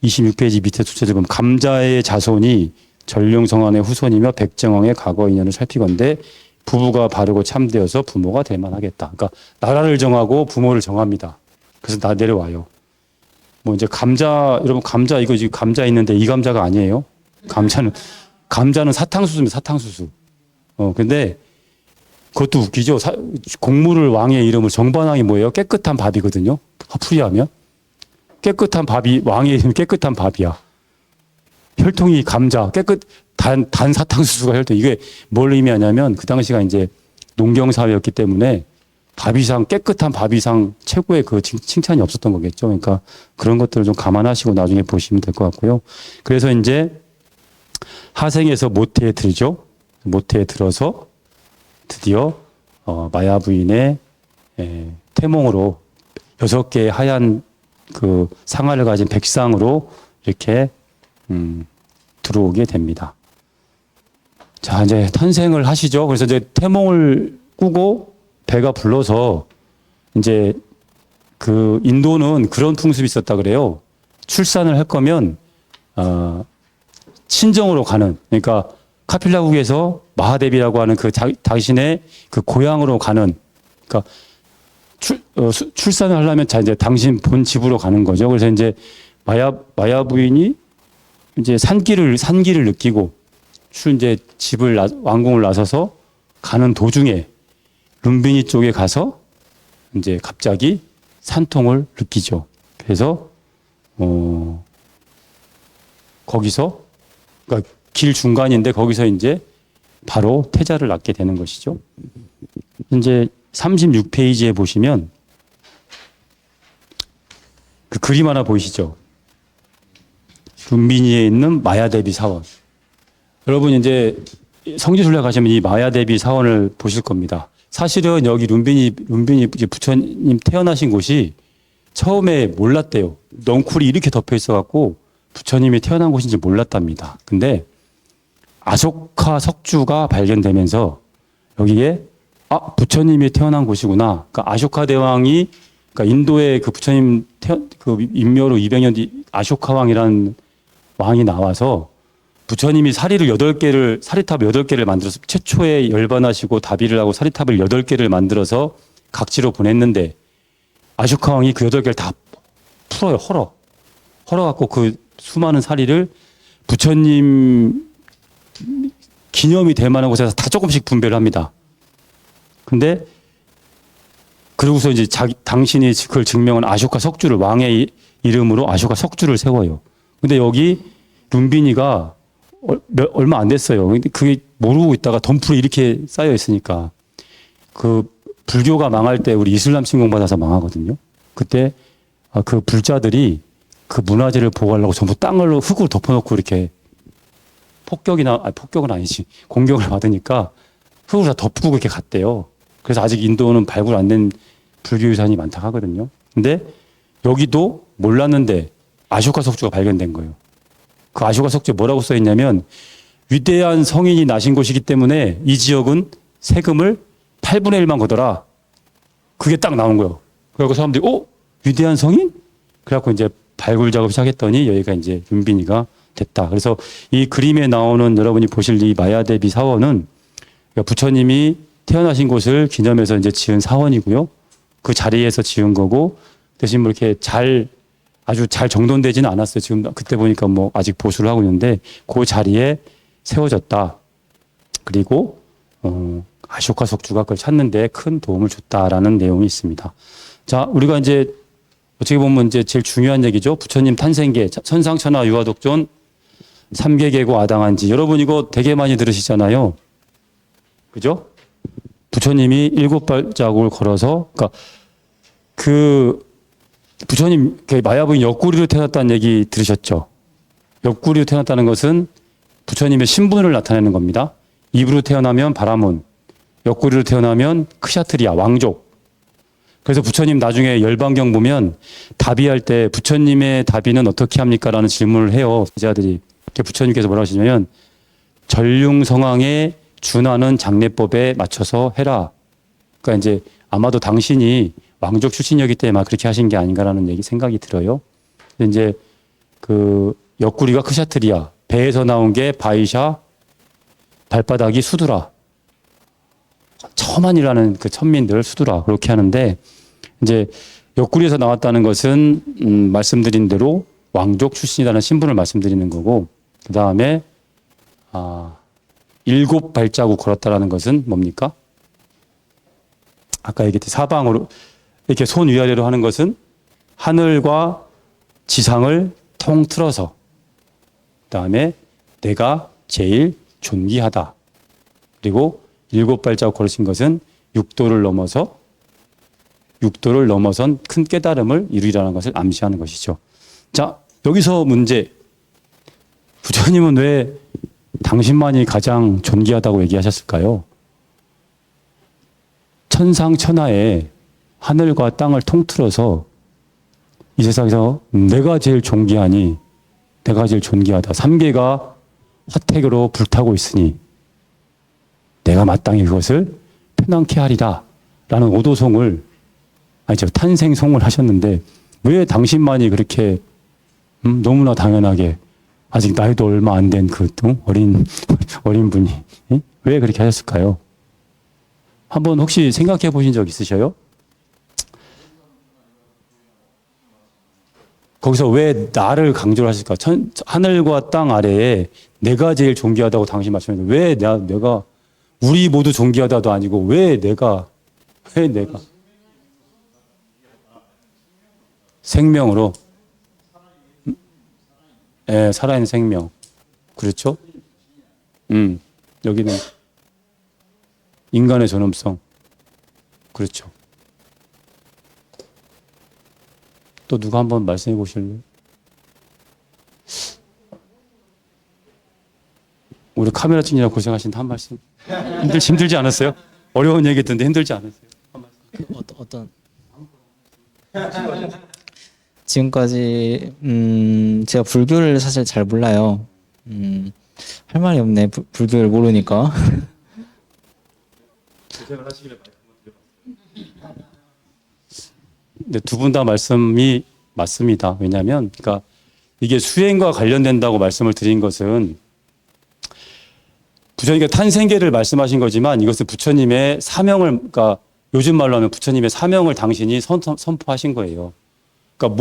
26페이지 밑에 수체를 보면 감자의 자손이 전룡성안의 후손이며 백정왕의 과거 인연을 살피건대 부부가 바르고 참되어서 부모가 될 만하겠다. 그러니까 나라를 정하고 부모를 정합니다. 그래서 나 내려와요. 뭐 이제 감자, 여러분 감자 이거 지금 감자 있는데 이 감자가 아니에요. 감자는 사탕수수입니다. 사탕수수. 근데 그것도 웃기죠. 공물을 왕의 이름을 정반왕이 뭐예요? 깨끗한 밥이거든요. 풀이하면 깨끗한 밥이 왕의 이름 깨끗한 밥이야. 혈통이 감자 단 사탕수수가 혈통. 이게 뭘 의미하냐면 그 당시가 이제 농경 사회였기 때문에 밥 이상 깨끗한 밥 이상 최고의 그 칭찬이 없었던 거겠죠. 그러니까 그런 것들을 좀 감안하시고 나중에 보시면 될 것 같고요. 그래서 이제 하생에서 모태에 들죠. 모태에 들어서 드디어 마야 부인의 태몽으로 6개의 하얀 그 상아를 가진 백상으로 이렇게 들어오게 됩니다. 자, 이제 탄생을 하시죠. 그래서 이제 태몽을 꾸고 배가 불러서 이제 그 인도는 그런 풍습이 있었다 그래요. 출산을 할 거면 친정으로 가는, 그러니까 카필라국에서 마하데비라고 하는 그 당신의 그 고향으로 가는, 그러니까 출산을 하려면 자 이제 당신 본 집으로 가는 거죠. 그래서 이제 마야 부인이 이제 산길을 느끼고 이제 왕궁을 나서서 가는 도중에 룸비니 쪽에 가서 이제 갑자기 산통을 느끼죠. 그래서 거기서 그러니까 길 중간인데 거기서 이제 바로 태자를 낳게 되는 것이죠. 이제 36페이지에 보시면 그 그림 하나 보이시죠? 룸비니에 있는 마야대비 사원. 여러분 이제 성지순례 가시면 이 마야대비 사원을 보실 겁니다. 사실은 여기 룸비니 부처님 태어나신 곳이 처음에 몰랐대요. 넝쿨이 이렇게 덮여 있어갖고 부처님이 태어난 곳인지 몰랐답니다. 근데 아쇼카 석주가 발견되면서 여기에 부처님이 태어난 곳이구나. 그러니까 아쇼카 대왕이 그러니까 인도의 그 부처님 그 인묘로 200년 뒤 아쇼카 왕이라는 왕이 나와서 부처님이 사리탑 8개를 만들어서 최초에 열반하시고 다비를 하고 사리탑을 8개를 만들어서 각지로 보냈는데 아쇼카 왕이 그 8개를 다 풀어요. 헐어갖고 그 수많은 사리를 부처님 기념이 될 만한 곳에서 다 조금씩 분배를 합니다. 근데 그러고서 이제 당신이 그걸 증명한 아쇼카 석주를 왕의 이름으로 아쇼카 석주를 세워요. 근데 여기 룸비니가 얼마 안 됐어요. 근데 그게 모르고 있다가 덤프로 이렇게 쌓여 있으니까 그 불교가 망할 때 우리 이슬람 침공받아서 망하거든요. 그때 그 불자들이 그 문화재를 보호하려고 전부 땅을 흙으로 덮어놓고 이렇게 폭격은 아니지. 공격을 받으니까 흙으로 다 덮고 그렇게 갔대요. 그래서 아직 인도는 발굴 안 된 불교 유산이 많다고 하거든요. 근데 여기도 몰랐는데 아쇼카 석주가 발견된 거예요. 그 아쇼카 석조에 뭐라고 써 있냐면 위대한 성인이 나신 곳이기 때문에 이 지역은 세금을 8분의 1만 걷어라. 그게 딱 나온 거예요. 그래서 사람들이 위대한 성인? 그래갖고 이제 발굴 작업 시작했더니 여기가 이제 윤빈이가 됐다. 그래서 이 그림에 나오는 여러분이 보실 이 마야대비 사원은 부처님이 태어나신 곳을 기념해서 이제 지은 사원이고요. 그 자리에서 지은 거고 대신 뭐 이렇게 아주 잘 정돈되지는 않았어요. 지금 그때 보니까 뭐 아직 보수를 하고 있는데 그 자리에 세워졌다. 그리고 아쇼카 석주가 그걸 찾는데 큰 도움을 줬다라는 내용이 있습니다. 자, 우리가 이제 어떻게 보면 이제 제일 중요한 얘기죠. 부처님 탄생계, 천상천하 유화독존, 삼계계고 아당한지. 여러분 이거 되게 많이 들으시잖아요. 그죠? 부처님이 7발자국을 걸어서, 그러니까 부처님 마야부인 옆구리로 태어났다는 얘기 들으셨죠? 옆구리로 태어났다는 것은 부처님의 신분을 나타내는 겁니다. 입으로 태어나면 바라문, 옆구리로 태어나면 크샤트리아, 왕족. 그래서 부처님 나중에 열반경 보면 답의할 때 부처님의 답의는 어떻게 합니까? 라는 질문을 해요. 제자들이. 부처님께서 뭐라고 하시냐면 전륜성왕에 준하는 장례법에 맞춰서 해라. 그러니까 이제 아마도 당신이 왕족 출신이었기 때문에 막 그렇게 하신 게 아닌가라는 생각이 들어요. 근데 이제 그 옆구리가 크샤트리아, 배에서 나온 게 바이샤, 발바닥이 수두라. 처만 일하는 그 천민들 수두라 그렇게 하는데 이제 옆구리에서 나왔다는 것은 말씀드린 대로 왕족 출신이라는 신분을 말씀드리는 거고 그 다음에 7발자국 걸었다라는 것은 뭡니까? 아까 얘기했듯이 사방으로 이렇게 손 위아래로 하는 것은 하늘과 지상을 통틀어서 그다음에 내가 제일 존귀하다. 그리고 7발자국 걸으신 것은 육도를 넘어선 큰 깨달음을 이루리라는 것을 암시하는 것이죠. 자, 여기서 문제. 부처님은 왜 당신만이 가장 존귀하다고 얘기하셨을까요? 천상천하에 하늘과 땅을 통틀어서 이 세상에서 내가 제일 존귀하니 내가 제일 존귀하다. 삼계가 화택으로 불타고 있으니 내가 마땅히 그것을 편안케 하리라 라는 오도송을 탄생송을 하셨는데 왜 당신만이 그렇게 너무나 당연하게 아직 나이도 얼마 안 된 그 어린 분이 왜 그렇게 하셨을까요? 한번 혹시 생각해 보신 적 있으셔요? 거기서 왜 나를 강조를 하실까? 하늘과 땅 아래에 내가 제일 존귀하다고 당신 말씀하셨는데 왜 내가 우리 모두 존귀하다도 아니고 왜 내가 생명으로 살아있는 생명 그렇죠? 여기는 인간의 존엄성 그렇죠. 또 누가 한번 말씀해 보실래요? 우리 카메라 찍느라 고생하신 한 말씀. 힘들지 않았어요? 어려운 얘기 듣는데 힘들지 않았어요? 한 말씀. 어떤 지금까지 제가 불교를 사실 잘 몰라요. 할 말이 없네. 불교를 모르니까. 고생을 하시길래 근데 두 분 다 말씀이 맞습니다. 왜냐하면 그러니까 이게 수행과 관련된다고 말씀을 드린 것은 부처님께 탄생계를 말씀하신 거지만 이것은 부처님의 사명을 그러니까 요즘 말로 하면 부처님의 사명을 당신이 선포하신 거예요. 그러니까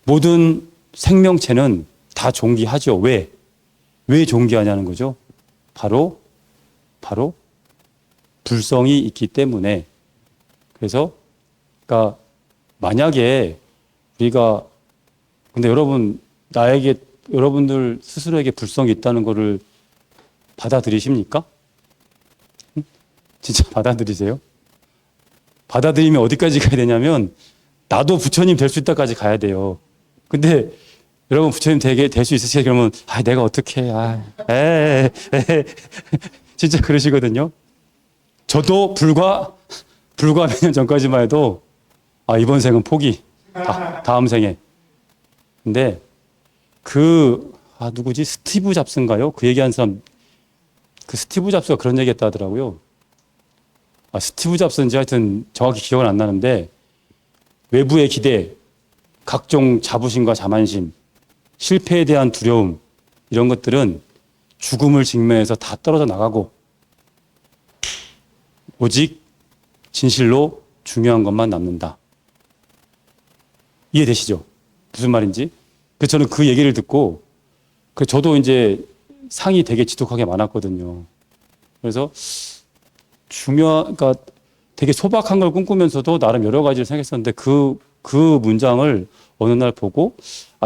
모든 생명체는 다 존귀하죠. 왜 존귀하냐는 거죠. 바로 불성이 있기 때문에. 그래서 그러니까 만약에 우리가 근데 여러분들 스스로에게 불성이 있다는 거를 받아들이십니까? 진짜 받아들이세요? 받아들이면 어디까지 가야 되냐면 나도 부처님 될 수 있다까지 가야 돼요. 근데 여러분 부처님 될 수 있으세요? 그러면 내가 어떻게 진짜 그러시거든요. 저도 불과 몇 년 전까지만 해도 이번 생은 포기. 다음 생에. 근데 누구지? 스티브 잡스인가요? 그 얘기한 사람, 그 스티브 잡스가 그런 얘기 했다 하더라고요. 스티브 잡스인지 하여튼 정확히 기억은 안 나는데, 외부의 기대, 각종 자부심과 자만심, 실패에 대한 두려움, 이런 것들은 죽음을 직면해서 다 떨어져 나가고, 오직 진실로 중요한 것만 남는다. 이해되시죠? 무슨 말인지? 그래서 저는 그 얘기를 듣고, 저도 이제 상이 되게 지독하게 많았거든요. 그래서 그러니까 되게 소박한 걸 꿈꾸면서도 나름 여러 가지를 생각했었는데 그 문장을 어느 날 보고,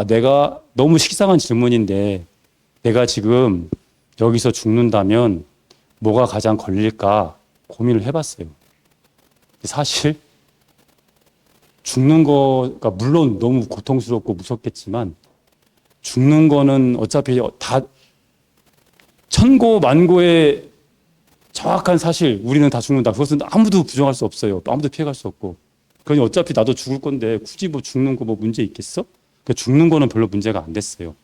내가 너무 식상한 질문인데 내가 지금 여기서 죽는다면 뭐가 가장 걸릴까 고민을 해봤어요. 사실 죽는 거가 물론 너무 고통스럽고 무섭겠지만 죽는 거는 어차피 다 천고만고의 정확한 사실, 우리는 다 죽는다. 그것은 아무도 부정할 수 없어요. 아무도 피해갈 수 없고. 그러니 어차피 나도 죽을 건데 굳이 뭐 죽는 거 뭐 문제 있겠어? 죽는 거는 별로 문제가 안 됐어요.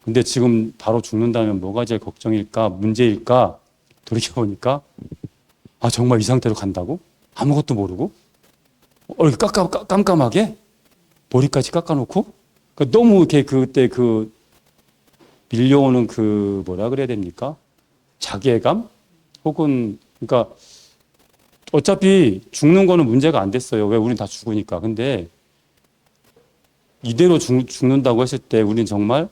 근데 지금 바로 죽는다면 뭐가 제일 걱정일까, 문제일까 돌이켜보니까 정말 이 상태로 간다고? 아무것도 모르고? 이렇게 깜깜하게? 머리까지 깎아놓고? 너무 이렇게 그때 밀려오는 뭐라 그래야 됩니까? 자괴감? 혹은, 그러니까 어차피 죽는 거는 문제가 안 됐어요. 왜? 우린 다 죽으니까. 근데 이대로 죽는다고 했을 때 우린 정말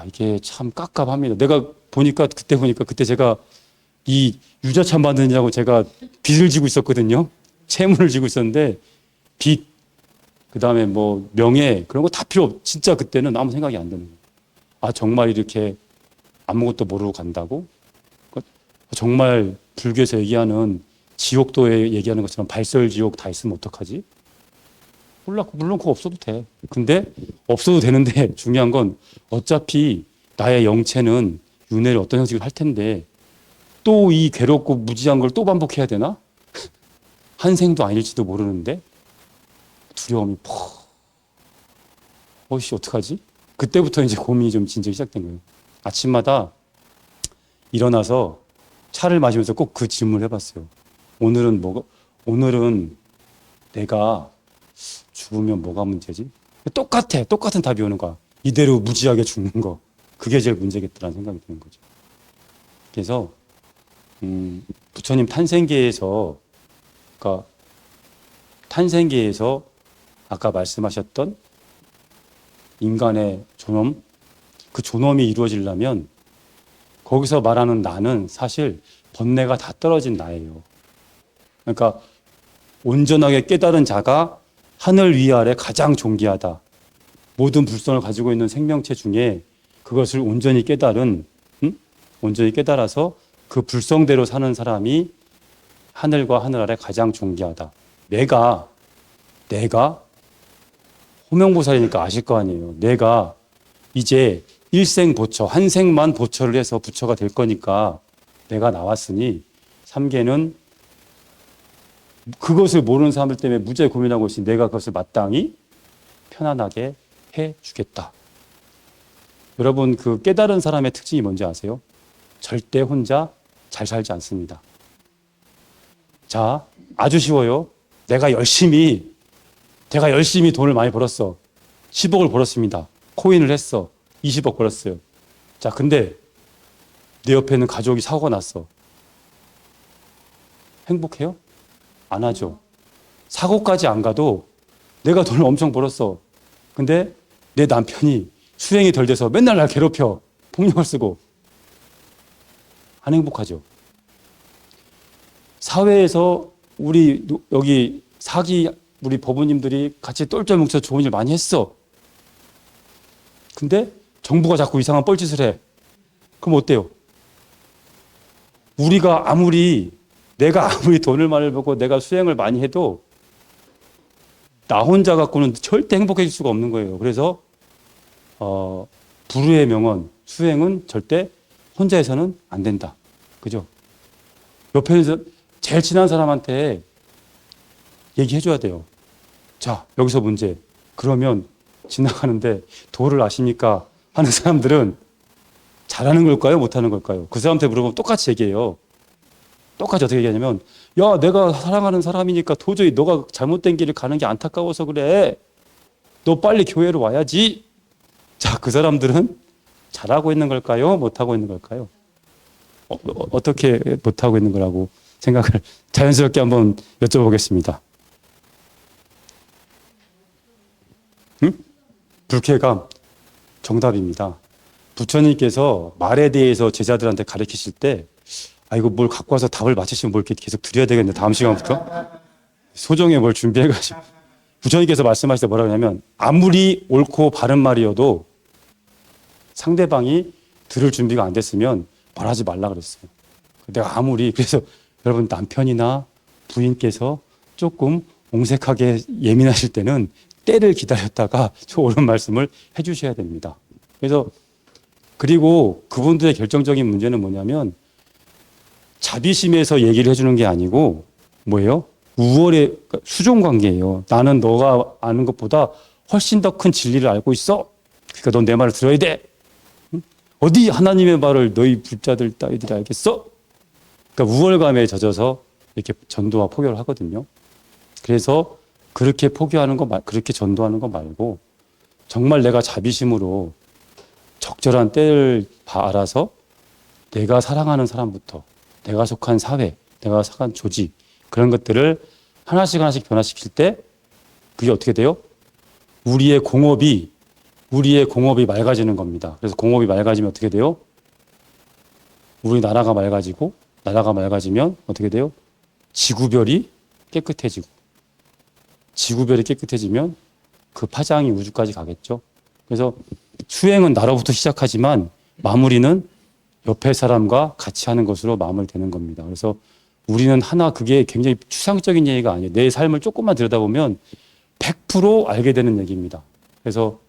이게 참 깝깝합니다. 내가 그때 제가 이 유자차 만드느냐고 제가 빚을 지고 있었거든요. 채무를 지고 있었는데 빚, 그다음에 뭐 명예 그런 거 다 필요 없. 진짜 그때는 아무 생각이 안 드는 거예요. 정말 이렇게 아무것도 모르고 간다고? 정말 불교에서 얘기하는 지옥도에 얘기하는 것처럼 발설지옥 다 있으면 어떡하지? 물론 그거 없어도 돼. 근데 없어도 되는데 중요한 건 어차피 나의 영체는 윤회를 어떤 형식으로 할 텐데 또 이 괴롭고 무지한 걸 또 반복해야 되나? 한 생도 아닐지도 모르는데 두려움이 어떡하지? 그때부터 이제 고민이 좀 진작이 시작된 거예요. 아침마다 일어나서 차를 마시면서 꼭 그 질문을 해봤어요. 오늘은 내가 죽으면 뭐가 문제지? 똑같은 답이 오는 거야. 이대로 무지하게 죽는 거. 그게 제일 문제겠다라는 생각이 드는 거죠. 그래서 부처님 탄생계에서 아까 말씀하셨던 인간의 존엄, 그 존엄이 이루어지려면 거기서 말하는 나는 사실 번뇌가 다 떨어진 나예요. 그러니까 온전하게 깨달은 자가 하늘 위아래 가장 존귀하다. 모든 불성을 가지고 있는 생명체 중에 그것을 온전히 깨달아서 그 불성대로 사는 사람이 하늘과 하늘 아래 가장 존귀하다. 내가 호명보살이니까 아실 거 아니에요. 내가 이제 일생보처, 한 생만 보처를 해서 부처가 될 거니까 내가 나왔으니 삼계는 그것을 모르는 사람들 때문에 무지하게 고민하고 있으니 내가 그것을 마땅히 편안하게 해주겠다. 여러분, 그 깨달은 사람의 특징이 뭔지 아세요? 절대 혼자 잘 살지 않습니다. 자, 아주 쉬워요. 내가 열심히 돈을 많이 벌었어. 10억을 벌었습니다. 코인을 했어. 20억 벌었어요. 자, 근데 내 옆에는 가족이 사고가 났어. 행복해요? 안 하죠. 사고까지 안 가도 내가 돈을 엄청 벌었어. 근데 내 남편이 수행이 덜 돼서 맨날 날 괴롭혀. 폭력을 쓰고. 안 행복하죠. 사회에서 우리 여기 우리 법원님들이 같이 똘똘 뭉쳐 좋은 일 많이 했어. 근데 정부가 자꾸 이상한 뻘짓을 해. 그럼 어때요? 내가 아무리 돈을 많이 벌고 내가 수행을 많이 해도 나 혼자 갖고는 절대 행복해질 수가 없는 거예요. 그래서 불후의 명언, 수행은 절대 혼자 해서는 안 된다. 그죠? 옆에서 제일 친한 사람한테 얘기해줘야 돼요. 자, 여기서 문제. 그러면 지나가는데 도를 아십니까? 하는 사람들은 잘하는 걸까요? 못하는 걸까요? 그 사람한테 물어보면 똑같이 얘기해요. 똑같이 어떻게 얘기하냐면, 야, 내가 사랑하는 사람이니까 도저히 너가 잘못된 길을 가는 게 안타까워서 그래. 너 빨리 교회로 와야지. 자, 그 사람들은 잘하고 있는 걸까요? 못하고 있는 걸까요? 어떻게 못하고 있는 거라고 생각을 자연스럽게 한번 여쭤보겠습니다. 응? 불쾌감. 정답입니다. 부처님께서 말에 대해서 제자들한테 가르치실 때, 아, 이거 뭘 갖고 와서 답을 맞히시면 뭘 이렇게 계속 드려야 되겠네. 다음 시간부터. 소정에 뭘 준비해가지고. 부처님께서 말씀하실 때 뭐라고 하냐면, 아무리 옳고 바른 말이어도 상대방이 들을 준비가 안 됐으면 말하지 말라 그랬어요. 내가 아무리, 그래서 여러분 남편이나 부인께서 조금 옹색하게 예민하실 때는 때를 기다렸다가 저 옳은 말씀을 해주셔야 됩니다. 그래서 그리고 그분들의 결정적인 문제는 뭐냐면 자비심에서 얘기를 해주는 게 아니고 뭐예요? 우월의 수종 관계예요. 나는 너가 아는 것보다 훨씬 더 큰 진리를 알고 있어. 그러니까 넌 내 말을 들어야 돼. 응? 어디 하나님의 말을 너희 불자들 따위들이 알겠어? 그러니까 우월감에 젖어서 이렇게 전도와 포교를 하거든요. 그래서 그렇게 포교하는 거, 그렇게 전도하는 거 말고 정말 내가 자비심으로 적절한 때를 알아서 내가 사랑하는 사람부터 내가 속한 사회, 내가 속한 조직 그런 것들을 하나씩 하나씩 변화시킬 때 그게 어떻게 돼요? 우리의 공업이 맑아지는 겁니다. 그래서 공업이 맑아지면 어떻게 돼요? 우리 나라가 맑아지고 나라가 맑아지면 어떻게 돼요? 지구별이 깨끗해지고 지구별이 깨끗해지면 그 파장이 우주까지 가겠죠. 그래서 수행은 나로부터 시작하지만 마무리는 옆에 사람과 같이 하는 것으로 마무리되는 겁니다. 그래서 우리는 하나 그게 굉장히 추상적인 얘기가 아니에요. 내 삶을 조금만 들여다보면 100% 알게 되는 얘기입니다. 그래서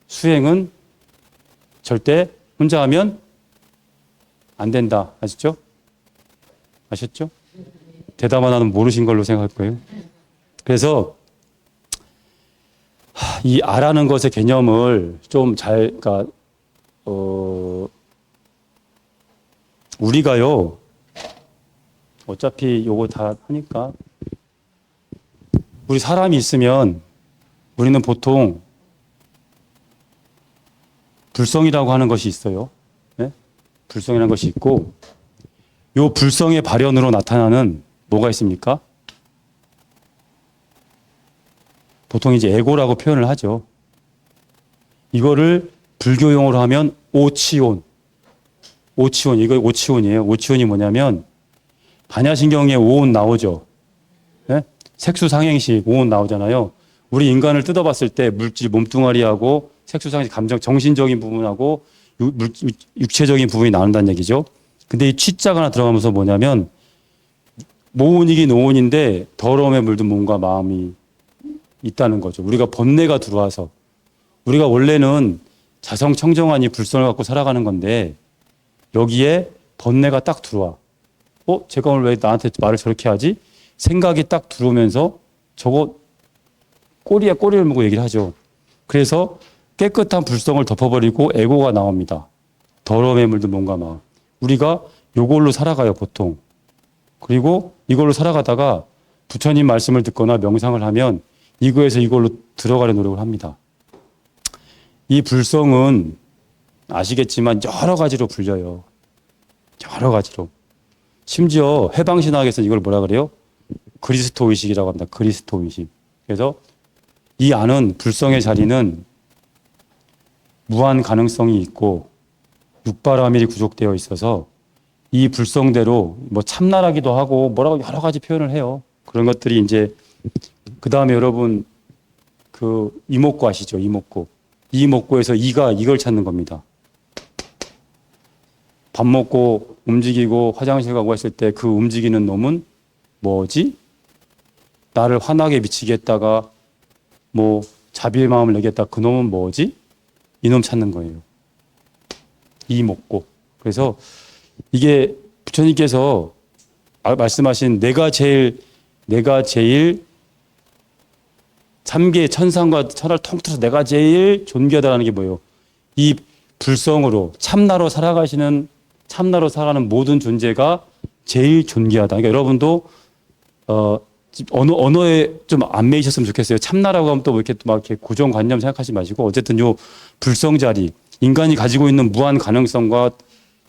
수행은 절대 혼자 하면 안 된다. 아시죠? 아셨죠? 대답 안 하면 모르신 걸로 생각할 거예요. 그래서 이 아라는 것의 개념을 좀 잘, 그러니까 우리가요, 어차피 요거 다 하니까 우리 사람이 있으면 우리는 보통 불성이라고 하는 것이 있어요. 네? 불성이라는 것이 있고 요 불성의 발현으로 나타나는 뭐가 있습니까? 보통 이제 에고라고 표현을 하죠. 이거를 불교 용어로 하면 오치온. 이거 오치온이에요. 오치온이 뭐냐면 반야신경에 오온 나오죠. 네? 색수상행식 오온 나오잖아요. 우리 인간을 뜯어봤을 때 물질 몸뚱아리하고 색수상행식 감정 정신적인 부분하고 육체적인 부분이 나온다는 얘기죠. 근데 이 취자가 하나 들어가면서 뭐냐면 모온이긴 오온인데 더러움에 물든 몸과 마음이 있다는 거죠. 우리가 번뇌가 들어와서 우리가 원래는 자성청정하니 불성을 갖고 살아가는 건데 여기에 번뇌가 딱 들어와. 제가 오늘 왜 나한테 말을 저렇게 하지? 생각이 딱 들어오면서 저거 꼬리에 꼬리를 물고 얘기를 하죠. 그래서 깨끗한 불성을 덮어버리고 에고가 나옵니다. 더러움에 물든 몸과 마음. 우리가 요걸로 살아가요, 보통. 그리고 이걸로 살아가다가 부처님 말씀을 듣거나 명상을 하면 이거에서 이걸로 들어가려 노력을 합니다. 이 불성은 아시겠지만 여러 가지로 불려요. 여러 가지로. 심지어 해방신학에서는 이걸 뭐라 그래요? 그리스도 의식이라고 합니다. 그리스도 의식. 그래서 이 안은 불성의 자리는 무한 가능성이 있고 육바라밀이 구족되어 있어서 이 불성대로 뭐 참나라기도 하고 뭐라고 여러 가지 표현을 해요. 그런 것들이 이제 그 다음에 여러분 그 이목구 아시죠? 이목구. 이목구에서 이가 이걸 찾는 겁니다. 밥 먹고 움직이고 화장실 가고 했을 때 그 움직이는 놈은 뭐지? 나를 화나게 미치게 했다가 뭐 자비의 마음을 내겠다. 그 놈은 뭐지? 이놈 찾는 거예요. 이목구. 그래서 이게 부처님께서 말씀하신 내가 제일 삼계 천상과 천하를 통틀어서 내가 제일 존귀하다는 게 뭐예요? 이 불성으로 참나로 살아가는 모든 존재가 제일 존귀하다. 그러니까 여러분도 언어에 좀 안 매이셨으면 좋겠어요. 참나라고 하면 또 이렇게 막 이렇게 고정관념 생각하지 마시고 어쨌든 요 불성 자리, 인간이 가지고 있는 무한 가능성과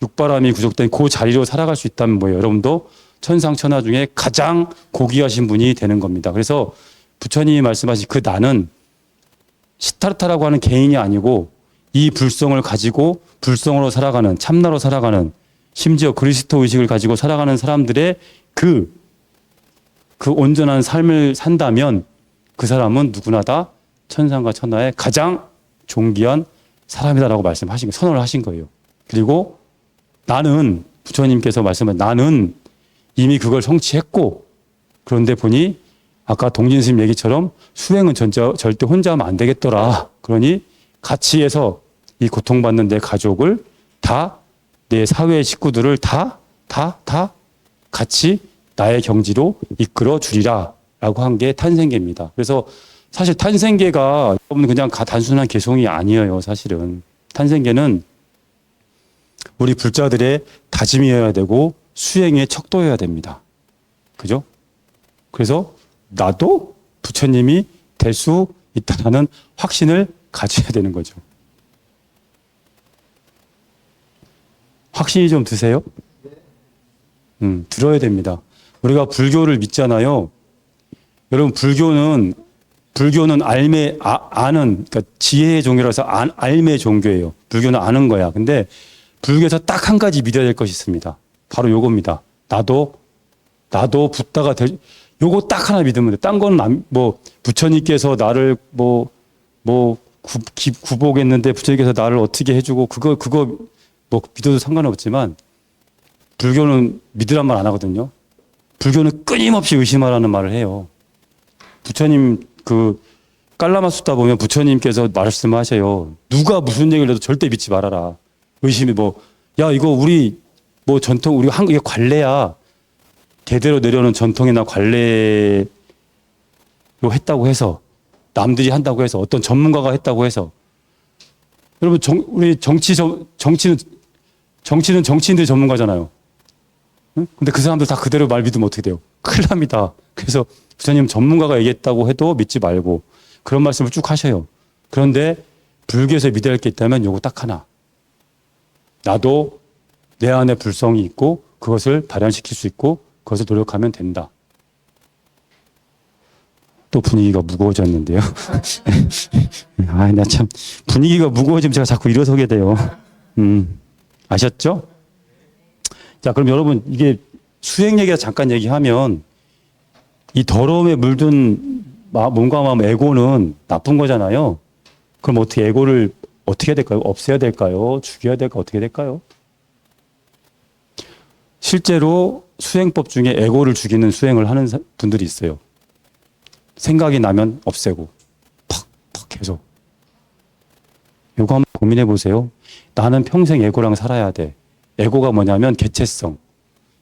육바람이 구족된 그 자리로 살아갈 수 있다면 뭐예요? 여러분도 천상천하 중에 가장 고귀하신 분이 되는 겁니다. 그래서 부처님이 말씀하신 그 나는 시타르타라고 하는 개인이 아니고 이 불성을 가지고 불성으로 살아가는, 참나로 살아가는, 심지어 그리스도 의식을 가지고 살아가는 사람들의 그 온전한 삶을 산다면 그 사람은 누구나 다 천상과 천하의 가장 존귀한 사람이다라고 말씀하신, 선언을 하신 거예요. 그리고 나는, 부처님께서 말씀한 나는 이미 그걸 성취했고, 그런데 보니 아까 동진 스님 얘기처럼 수행은 절대 혼자 하면 안 되겠더라. 그러니 같이 해서 이 고통받는 내 가족을 다, 내 사회 식구들을 다 같이 나의 경지로 이끌어 주리라 라고 한 게 탄생계입니다. 그래서 사실 탄생계가 여러분 그냥 단순한 개송이 아니에요. 사실은 탄생계는 우리 불자들의 다짐이어야 되고 수행의 척도여야 됩니다. 그죠? 그래서 나도 부처님이 될 수 있다는 확신을 가져야 되는 거죠. 확신이 좀 드세요? 들어야 됩니다. 우리가 불교를 믿잖아요. 여러분 불교는 아는, 그러니까 지혜의 종교라서 알매 종교예요. 불교는 아는 거야. 근데 불교에서 딱 한 가지 믿어야 될 것이 있습니다. 바로 요겁니다. 나도 붓다가 요거 딱 하나 믿으면 돼. 딴 거는 부처님께서 나를 구복했는데 부처님께서 나를 어떻게 해주고 그거 믿어도 상관없지만 불교는 믿으란 말 안 하거든요. 불교는 끊임없이 의심하라는 말을 해요. 부처님 깔라마수다 보면 부처님께서 말씀하셔요. 누가 무슨 얘기를 해도 절대 믿지 말아라. 의심이 야 이거 우리 전통 우리 한국의 관례야. 대대로 내려오는 전통이나 관례로 했다고 해서 남들이 한다고 해서 어떤 전문가가 했다고 해서 여러분 우리 정치는 정치인들이 전문가잖아요. 응? 근데 그 사람들 다 그대로 말 믿으면 어떻게 돼요? 큰일 납니다. 그래서 부처님 전문가가 얘기했다고 해도 믿지 말고 그런 말씀을 쭉 하셔요. 그런데 불교에서 믿어야 할 게 있다면 요거 딱 하나. 나도 내 안에 불성이 있고 그것을 발현시킬 수 있고 그것을 노력하면 된다. 또 분위기가 무거워졌는데요. 나 참 분위기가 무거워지면 제가 자꾸 일어서게 돼요. 아셨죠? 자, 그럼 여러분 이게 수행 얘기가 잠깐 얘기하면 이 더러움에 물든 몸과 마음 에고는 나쁜 거잖아요. 그럼 어떻게 에고를 어떻게 해야 될까요? 없애야 될까요? 죽여야 될까요? 어떻게 될까요? 실제로 수행법 중에 에고를 죽이는 수행을 하는 분들이 있어요. 생각이 나면 없애고 팍 계속. 이거 한번 고민해 보세요. 나는 평생 에고랑 살아야 돼. 에고가 뭐냐면 개체성.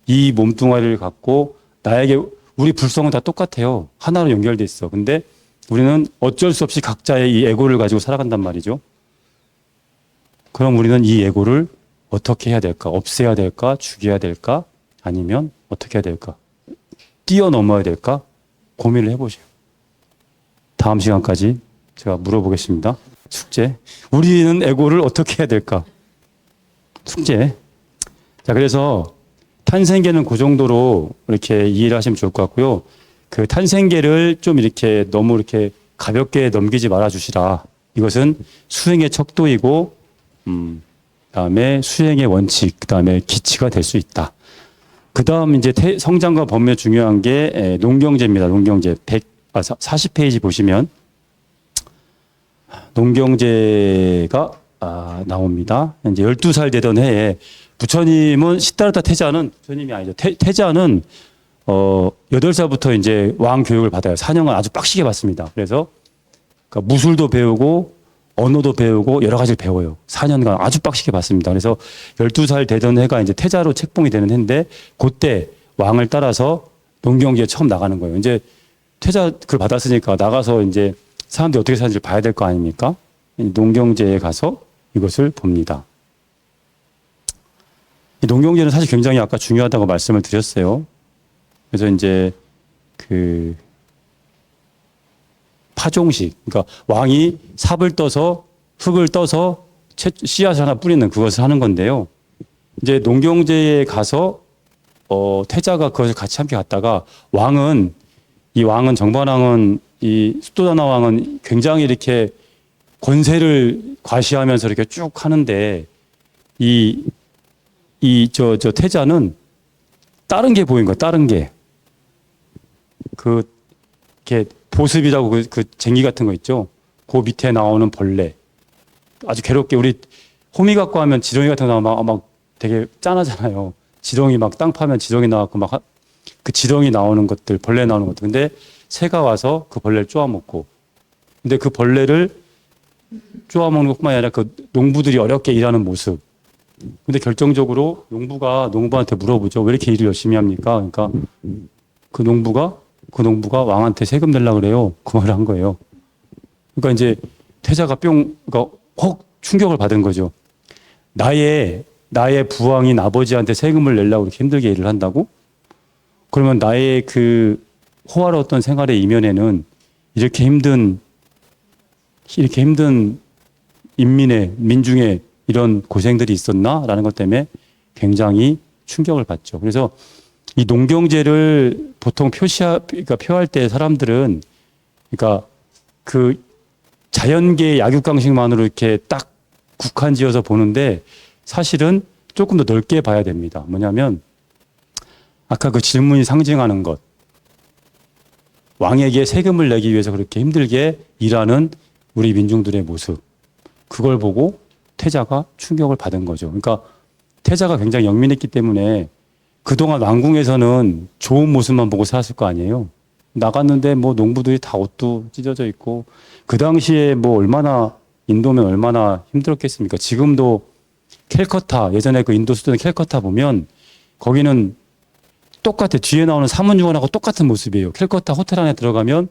이 몸뚱아리를 갖고 나에게 우리 불성은 다 똑같아요. 하나로 연결돼 있어. 근데 우리는 어쩔 수 없이 각자의 이 에고를 가지고 살아간단 말이죠. 그럼 우리는 이 에고를 어떻게 해야 될까? 없애야 될까? 죽여야 될까? 아니면 어떻게 해야 될까? 뛰어넘어야 될까? 고민을 해보세요. 다음 시간까지 제가 물어보겠습니다. 숙제. 우리는 에고를 어떻게 해야 될까? 숙제. 자, 그래서 탄생계는 그 정도로 이렇게 이해를 하시면 좋을 것 같고요. 그 탄생계를 좀 이렇게 너무 이렇게 가볍게 넘기지 말아 주시라. 이것은 수행의 척도이고, 그다음에 수행의 원칙, 그다음에 기치가 될 수 있다. 그다음 이제 성장과 법매 중요한 게 농경제입니다. 농경제 40페이지 보시면 농경제가 나옵니다. 이제 12살 되던 해에 부처님은 시타르타 태자는 부처님이 아니죠. 태자는 8살부터 이제 왕 교육을 받아요. 4년간 아주 빡시게 받습니다. 그래서 그러니까 무술도 배우고 언어도 배우고 여러 가지를 배워요. 4년간 아주 빡시게 받습니다. 그래서 12살 되던 해가 이제 태자로 책봉이 되는 해인데 그때 왕을 따라서 농경지에 처음 나가는 거예요. 이제 태자 그걸 받았으니까 나가서 이제 사람들이 어떻게 사는지 봐야 될 거 아닙니까? 이 농경제에 가서 이것을 봅니다. 이 농경제는 사실 굉장히 아까 중요하다고 말씀을 드렸어요. 그래서 이제 그 파종식, 그러니까 왕이 삽을 떠서 흙을 떠서 씨앗을 하나 뿌리는 그것을 하는 건데요. 이제 농경제에 가서 태자가 그것을 같이 함께 갔다가 이 정반왕은 이 수도다나 왕은 굉장히 이렇게 권세를 과시하면서 이렇게 쭉 하는데 저 태자는 다른 게 보인 거야. 다른 게. 이렇게 보습이라고 그 쟁기 같은 거 있죠. 그 밑에 나오는 벌레. 아주 괴롭게 우리 호미 갖고 하면 지렁이 같은 거 나오면 막 되게 짠하잖아요. 지렁이 막 땅 파면 지렁이 나왔고 막 그 지렁이 나오는 것들, 벌레 나오는 것들. 근데 새가 와서 그 벌레를 쪼아먹고. 근데 그 벌레를 쪼아먹는 것뿐만 아니라 그 농부들이 어렵게 일하는 모습. 근데 결정적으로 농부가 농부한테 물어보죠. 왜 이렇게 일을 열심히 합니까? 그러니까 그 농부가 왕한테 세금 내려고 그래요. 그 말을 한 거예요. 그러니까 이제 태자가 그러니까 혹 충격을 받은 거죠. 나의 부왕인 아버지한테 세금을 내려고 이렇게 힘들게 일을 한다고? 그러면 나의 그 호화로웠던 생활의 이면에는 이렇게 힘든 민중의 이런 고생들이 있었나라는 것 때문에 굉장히 충격을 받죠. 그래서 이 농경제를 보통 그러니까 표할 때 사람들은 그러니까 그 자연계의 약육강식만으로 이렇게 딱 국한지어서 보는데 사실은 조금 더 넓게 봐야 됩니다. 뭐냐면 아까 그 질문이 상징하는 것. 왕에게 세금을 내기 위해서 그렇게 힘들게 일하는 우리 민중들의 모습. 그걸 보고 태자가 충격을 받은 거죠. 그러니까 태자가 굉장히 영민했기 때문에 그동안 왕궁에서는 좋은 모습만 보고 살았을 거 아니에요. 나갔는데 뭐 농부들이 다 옷도 찢어져 있고 그 당시에 뭐 인도면 얼마나 힘들었겠습니까? 지금도 캘커타, 예전에 그 인도 수도는 캘커타 보면 거기는 똑같아. 뒤에 나오는 사문유관하고 똑같은 모습이에요. 캘커타 호텔 안에 들어가면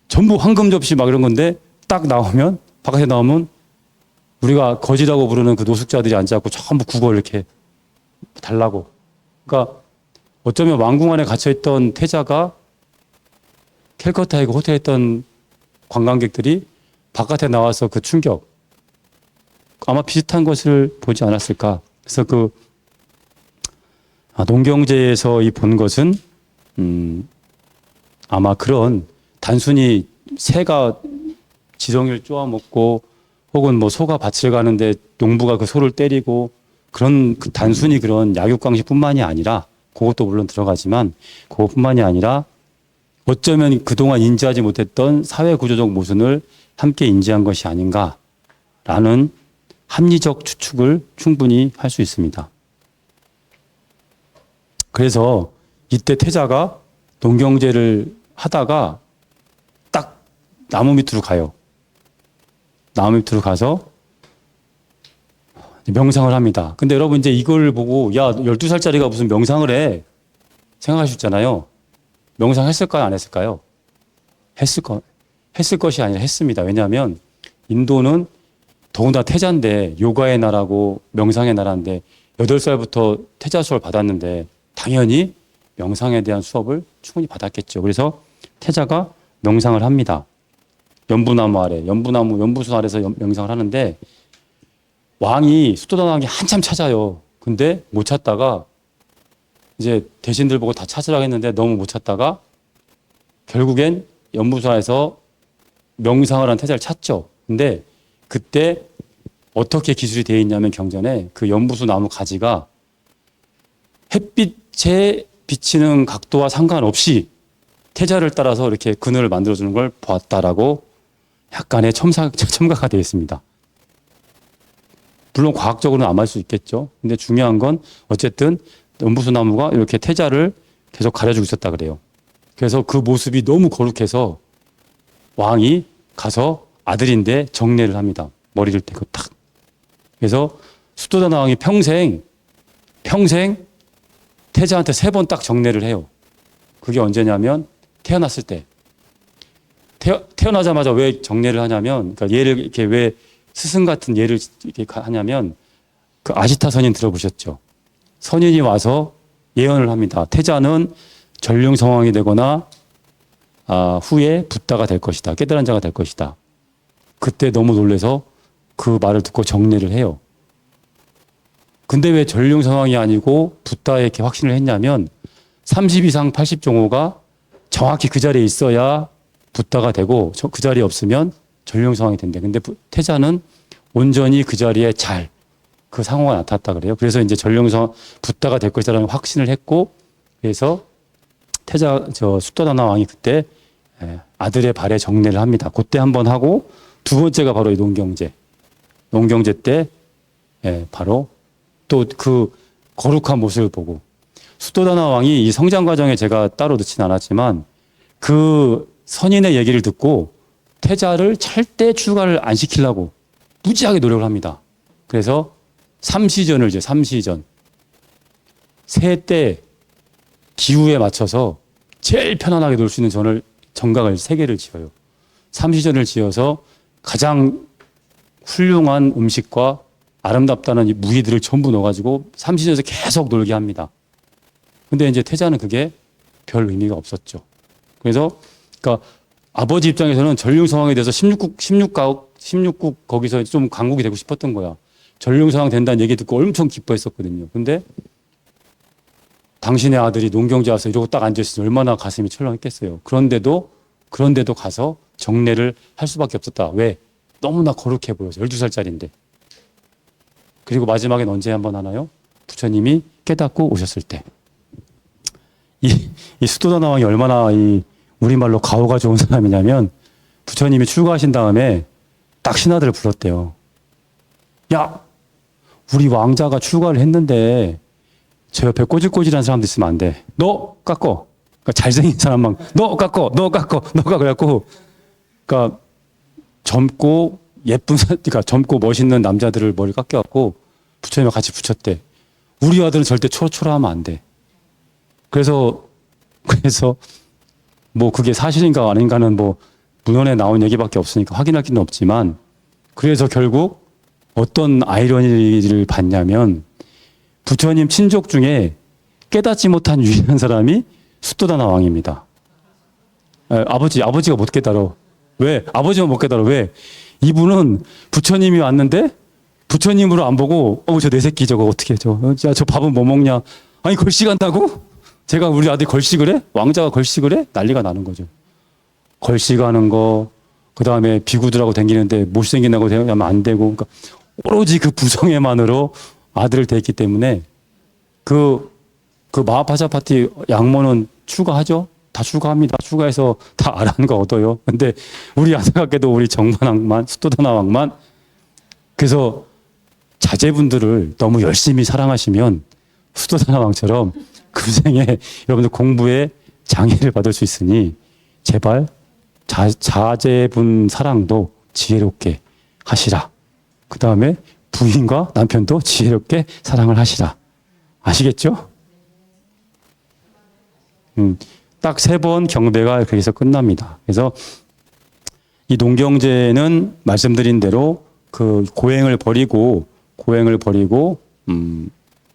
전부 황금 접시 막 이런 건데 딱 나오면 바깥에 나오면 우리가 거지라고 부르는 그 노숙자들이 앉아갖고 전부 국어 이렇게 달라고. 그러니까 어쩌면 왕궁 안에 갇혀있던 태자가 캘커타에 그 호텔에 있던 관광객들이 바깥에 나와서 그 충격 아마 비슷한 것을 보지 않았을까. 그래서 농경제에서 본 것은 아마 그런 단순히 새가 지렁이를 쪼아먹고 혹은 뭐 소가 밭을 가는데 농부가 그 소를 때리고 단순히 그런 약육강식뿐만이 아니라 그것도 물론 들어가지만 그것뿐만이 아니라 어쩌면 그동안 인지하지 못했던 사회구조적 모순을 함께 인지한 것이 아닌가라는 합리적 추측을 충분히 할 수 있습니다. 그래서 이때 태자가 농경제를 하다가 딱 나무 밑으로 가요. 나무 밑으로 가서 명상을 합니다. 근데 여러분 이제 이걸 보고 야 12살짜리가 무슨 명상을 해 생각하셨잖아요. 명상했을까요? 안 했을까요? 했을 것이 아니라 했습니다. 왜냐하면 인도는 더군다나 태자인데 요가의 나라고 명상의 나라인데 8살부터 태자 수업을 받았는데 당연히 명상에 대한 수업을 충분히 받았겠죠. 그래서 태자가 명상을 합니다. 연부나무 아래, 연부수 아래서 명상을 하는데 왕이 수도단 왕이 한참 찾아요. 근데 못 찾다가 이제 대신들 보고 다 찾으라고 했는데 너무 못 찾다가 결국엔 연부수에서 명상을 한 태자를 찾죠. 근데 그때 어떻게 기술이 되어 있냐면 경전에 그 연부수 나무 가지가 햇빛에 비치는 각도와 상관없이 태자를 따라서 이렇게 그늘을 만들어주는 걸 보았다라고 약간의 첨가가 되어 있습니다. 물론 과학적으로는 안 할 수 있겠죠. 근데 중요한 건 어쨌든 연부수 나무가 이렇게 태자를 계속 가려주고 있었다 그래요. 그래서 그 모습이 너무 거룩해서 왕이 가서 아들인데 정례를 합니다. 머리를 대고 탁. 그래서 수도단 왕이 평생 태자한테 3번 딱 정례를 해요. 그게 언제냐면 태어났을 때. 태어나자마자 왜 정례를 하냐면, 그러니까 예를 이렇게 왜 스승 같은 예를 이렇게 하냐면, 그 아시타 선인 들어보셨죠? 선인이 와서 예언을 합니다. 태자는 전륜성왕이 되거나 후에 붓다가 될 것이다. 깨달은 자가 될 것이다. 그때 너무 놀래서 그 말을 듣고 정례를 해요. 근데 왜 전륜성왕이 아니고 붓다에 이렇게 확신을 했냐면 30 이상 80종호가 정확히 그 자리에 있어야 붓다가 되고 그 자리에 없으면 전륜성왕이 된대. 근데 태자는 온전히 그 자리에 잘 그 상호가 나타났다 그래요. 그래서 이제 전륜성 붓다가 될 것이라는 확신을 했고, 그래서 수토다나 왕이 그때 아들의 발에 정례를 합니다. 그때 한번 하고 두 번째가 바로 이 농경제. 농경제 때 바로 또 그 거룩한 모습을 보고, 수토다나 왕이 이 성장 과정에 제가 따로 넣지는 않았지만 그 선인의 얘기를 듣고 태자를 절대 출가를 안 시키려고 무지하게 노력을 합니다. 그래서 삼시전을 이제 삼시전 새 때 기후에 맞춰서 제일 편안하게 놀 수 있는 정각을 3개를 지어요. 삼시전을 지어서 가장 훌륭한 음식과 아름답다는 이 무기들을 전부 넣어가지고 삼시전에서 계속 놀게 합니다. 근데 이제 태자는 그게 별 의미가 없었죠. 그래서 그러니까 아버지 입장에서는 전륜성왕에 대해서 16국 거기서 좀 강국이 되고 싶었던 거야. 전륜성왕 된다는 얘기 듣고 엄청 기뻐했었거든요. 근데 당신의 아들이 농경제 와서 이러고 딱 앉아있으니 얼마나 가슴이 철렁했겠어요. 그런데도 가서 정례를 할 수밖에 없었다. 왜? 너무나 거룩해 보여서 12살짜리인데. 그리고 마지막엔 언제 한번 하나요? 부처님이 깨닫고 오셨을 때. 이 수도다나 왕이 얼마나 우리말로 가오가 좋은 사람이냐면 부처님이 출가하신 다음에 딱 신하들을 불렀대요. 야, 우리 왕자가 출가를 했는데 저 옆에 꼬질꼬질한 사람도 있으면 안 돼. 너 깎어. 그러니까 잘생긴 사람만 너 깎어. 그래갖고 그러니까 젊고 그러니까 젊고 멋있는 남자들을 머리 깎여갖고 부처님과 같이 붙였대. 우리 아들은 절대 초라하면 안 돼. 그래서 뭐 그게 사실인가 아닌가는 뭐 문헌에 나온 얘기밖에 없으니까 확인할 길은 없지만, 그래서 결국 어떤 아이러니를 봤냐면 부처님 친족 중에 깨닫지 못한 유일한 사람이 수토다나 왕입니다. 아버지가 못 깨달아. 왜? 아버지가 못 깨달아. 왜? 이분은 부처님이 왔는데 부처님으로 안 보고 저 내 새끼 저거 어떻게 저 밥은 뭐 먹냐? 아니 걸식 한다고? 제가 우리 아들 걸식을 해? 왕자가 걸식을 해? 난리가 나는 거죠. 걸식하는 거, 그 다음에 비구들하고 다니는데 못생긴다고 하면 안 되고, 그러니까 오로지 그 부성애만으로 아들을 데했기 때문에 그 마하파자파티 양모는 출가하죠. 다 출가합니다. 출가해서 다 아라는 거 얻어요. 근데 우리 안타깝게도 우리 정반왕만 수토다나 왕만, 그래서 자제분들을 너무 열심히 사랑하시면 수도사나 왕처럼 금생에 여러분들 공부에 장애를 받을 수 있으니 제발 자제분 사랑도 지혜롭게 하시라. 그 다음에 부인과 남편도 지혜롭게 사랑을 하시라. 아시겠죠? 딱 3번 경배가 그렇게 해서 끝납니다. 그래서 이 농경제는 말씀드린 대로 그 고행을 버리고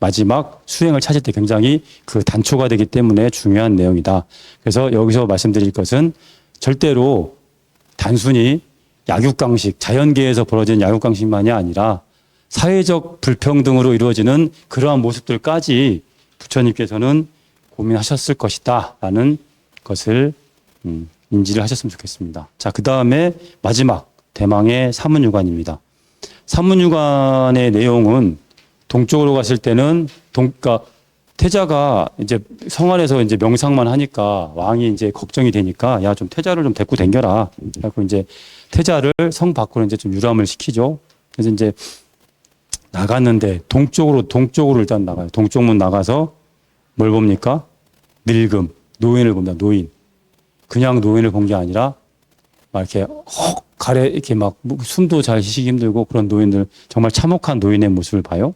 마지막 수행을 찾을 때 굉장히 그 단초가 되기 때문에 중요한 내용이다. 그래서 여기서 말씀드릴 것은 절대로 단순히 약육강식, 자연계에서 벌어지는 약육강식만이 아니라 사회적 불평등으로 이루어지는 그러한 모습들까지 부처님께서는 고민하셨을 것이다 라는 것을 인지를 하셨으면 좋겠습니다. 자, 그 다음에 마지막 대망의 사문유관입니다. 사문유관의 내용은 동쪽으로 갔을 때는 그러니까 태자가 이제 성 안에서 이제 명상만 하니까 왕이 이제 걱정이 되니까 야, 좀 태자를 좀 데리고 댕겨라. 그래서 이제 태자를 성 밖으로 이제 좀 유람을 시키죠. 그래서 이제 나갔는데 동쪽으로 일단 나가요. 동쪽문 나가서 뭘 봅니까? 늙음, 노인을 봅니다. 노인. 그냥 노인을 본 게 아니라 막 이렇게 가래 이렇게 막 숨도 잘 쉬기 힘들고 그런 노인들, 정말 참혹한 노인의 모습을 봐요.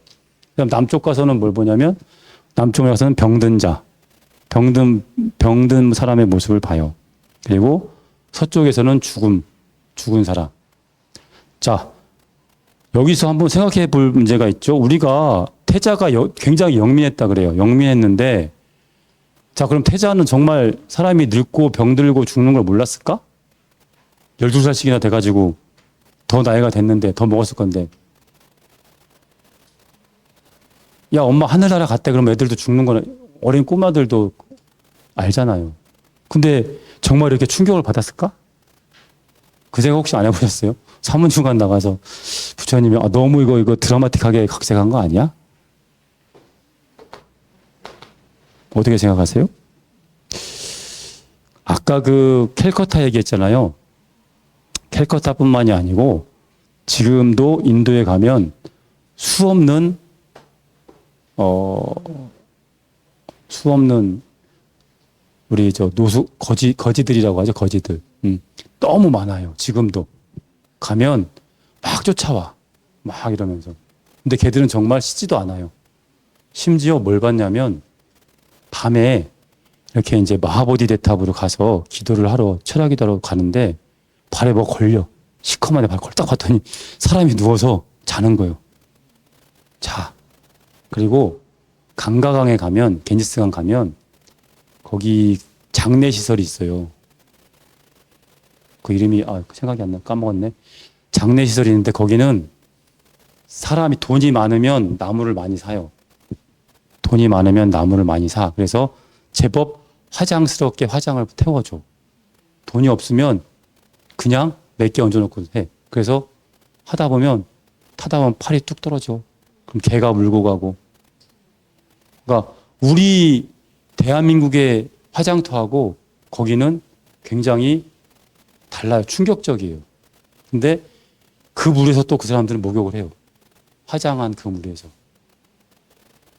그다음 남쪽 가서는 뭘 보냐면 남쪽에 가서는 병든 자, 병든 사람의 모습을 봐요. 그리고 서쪽에서는 죽은 사람. 자, 여기서 한번 생각해 볼 문제가 있죠. 우리가 태자가 굉장히 영민했다 그래요. 영민했는데, 자, 그럼 태자는 정말 사람이 늙고 병들고 죽는 걸 몰랐을까? 12살씩이나 돼가지고 더 나이가 됐는데 더 먹었을 건데. 야, 엄마 하늘나라 갔대. 그럼 애들도 죽는 거는 어린 꼬마들도 알잖아요. 근데 정말 이렇게 충격을 받았을까? 그 생각 혹시 안 해보셨어요? 사문중간 나가서 부처님이 너무 이거 드라마틱하게 각색한 거 아니야? 어떻게 생각하세요? 아까 그 캘커타 얘기했잖아요. 캘커타뿐만이 아니고 지금도 인도에 가면 수없는 우리 거지들이라고 하죠. 거지들. 너무 많아요. 지금도. 가면 막 쫓아와. 막 이러면서. 근데 걔들은 정말 씻지도 않아요. 심지어 뭘 봤냐면 밤에 이렇게 이제 마하보디데탑으로 가서 기도를 하러, 철야 기도하러 가는데 발에 뭐 걸려. 시커먼데 발 걸딱 봤더니 사람이 누워서 자는 거예요. 자. 그리고 강가강에 가면, 겐지스강 가면 거기 장례시설이 있어요. 그 이름이 생각이 안 나. 까먹었네. 장례시설이 있는데 거기는 사람이 돈이 많으면 나무를 많이 사요. 돈이 많으면 나무를 많이 사. 그래서 제법 화장스럽게 화장을 태워줘. 돈이 없으면 그냥 몇 개 얹어놓고 해. 그래서 타다 보면 팔이 뚝 떨어져. 그럼 개가 물고 가고. 그러니까 우리 대한민국의 화장터하고 거기는 굉장히 달라요. 충격적이에요. 근데 그 물에서 또 그 사람들은 목욕을 해요. 화장한 그 물에서.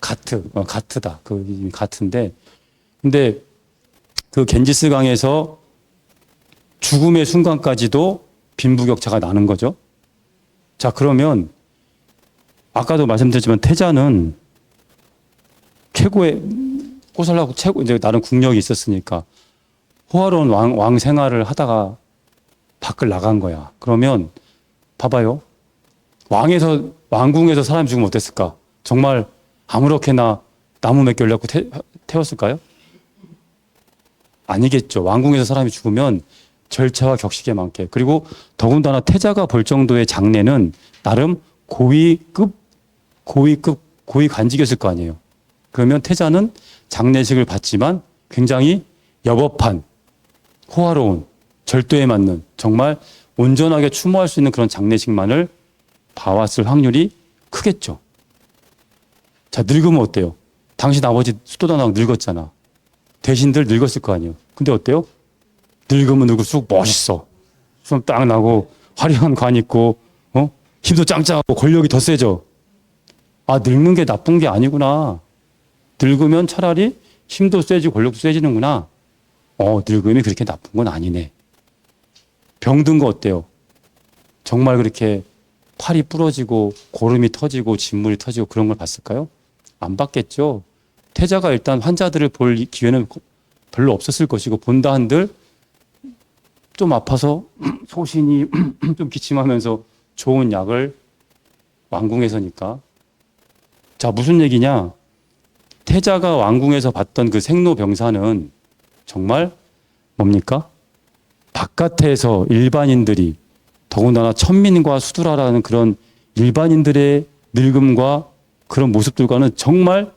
가트다. 그 이름이 가트인데. 근데 그 겐지스 강에서 죽음의 순간까지도 빈부격차가 나는 거죠. 자, 그러면 아까도 말씀드렸지만 태자는 최고의 꼬살라고 이제 나름 국력이 있었으니까 호화로운 왕 생활을 하다가 밖을 나간 거야. 그러면 봐봐요. 왕궁에서 사람이 죽으면 어땠을까? 정말 아무렇게나 나무 몇 개 올려고 태웠을까요? 아니겠죠. 왕궁에서 사람이 죽으면 절차와 격식에 많게. 그리고 더군다나 태자가 볼 정도의 장례는 나름 고위 관직이었을 거 아니에요. 그러면 태자는 장례식을 받지만 굉장히 여법한, 호화로운, 절도에 맞는 정말 온전하게 추모할 수 있는 그런 장례식만을 봐왔을 확률이 크겠죠. 자, 늙으면 어때요? 당신 아버지 수도단하고 늙었잖아. 대신들 늙었을 거 아니에요. 근데 어때요? 늙으면 늙을수록 멋있어. 숨 딱 나고 화려한 관 있고 힘도 짱짱하고 권력이 더 세져. 늙는 게 나쁜 게 아니구나. 늙으면 차라리 힘도 세지고 권력도 세지는구나. 늙음이 그렇게 나쁜 건 아니네. 병든 거 어때요? 정말 그렇게 팔이 부러지고 고름이 터지고 진물이 터지고 그런 걸 봤을까요? 안 봤겠죠. 태자가 일단 환자들을 볼 기회는 별로 없었을 것이고 본다 한들 좀 아파서 소신이 좀 기침하면서 좋은 약을 왕궁에서니까. 자, 무슨 얘기냐? 태자가 왕궁에서 봤던 그 생로병사는 정말 뭡니까? 바깥에서 일반인들이 더군다나 천민과 수두라라는 그런 일반인들의 늙음과 그런 모습들과는 정말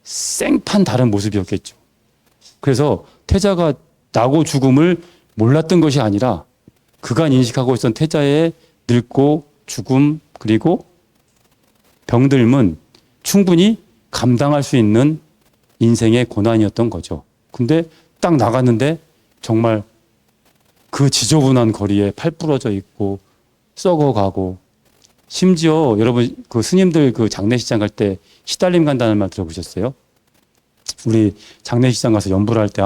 생판 다른 모습이었겠죠. 그래서 태자가 나고 죽음을 몰랐던 것이 아니라 그간 인식하고 있던 태자의 늙고 죽음 그리고 병들음은 충분히 감당할 수 있는 인생의 고난이었던 거죠. 근데 딱 나갔는데 정말 그 지저분한 거리에 팔 부러져 있고 썩어가고 심지어 여러분 그 스님들 그 장례식장 갈 때 시달림 간다는 말 들어보셨어요? 우리 장례식장 가서 연부를 할 때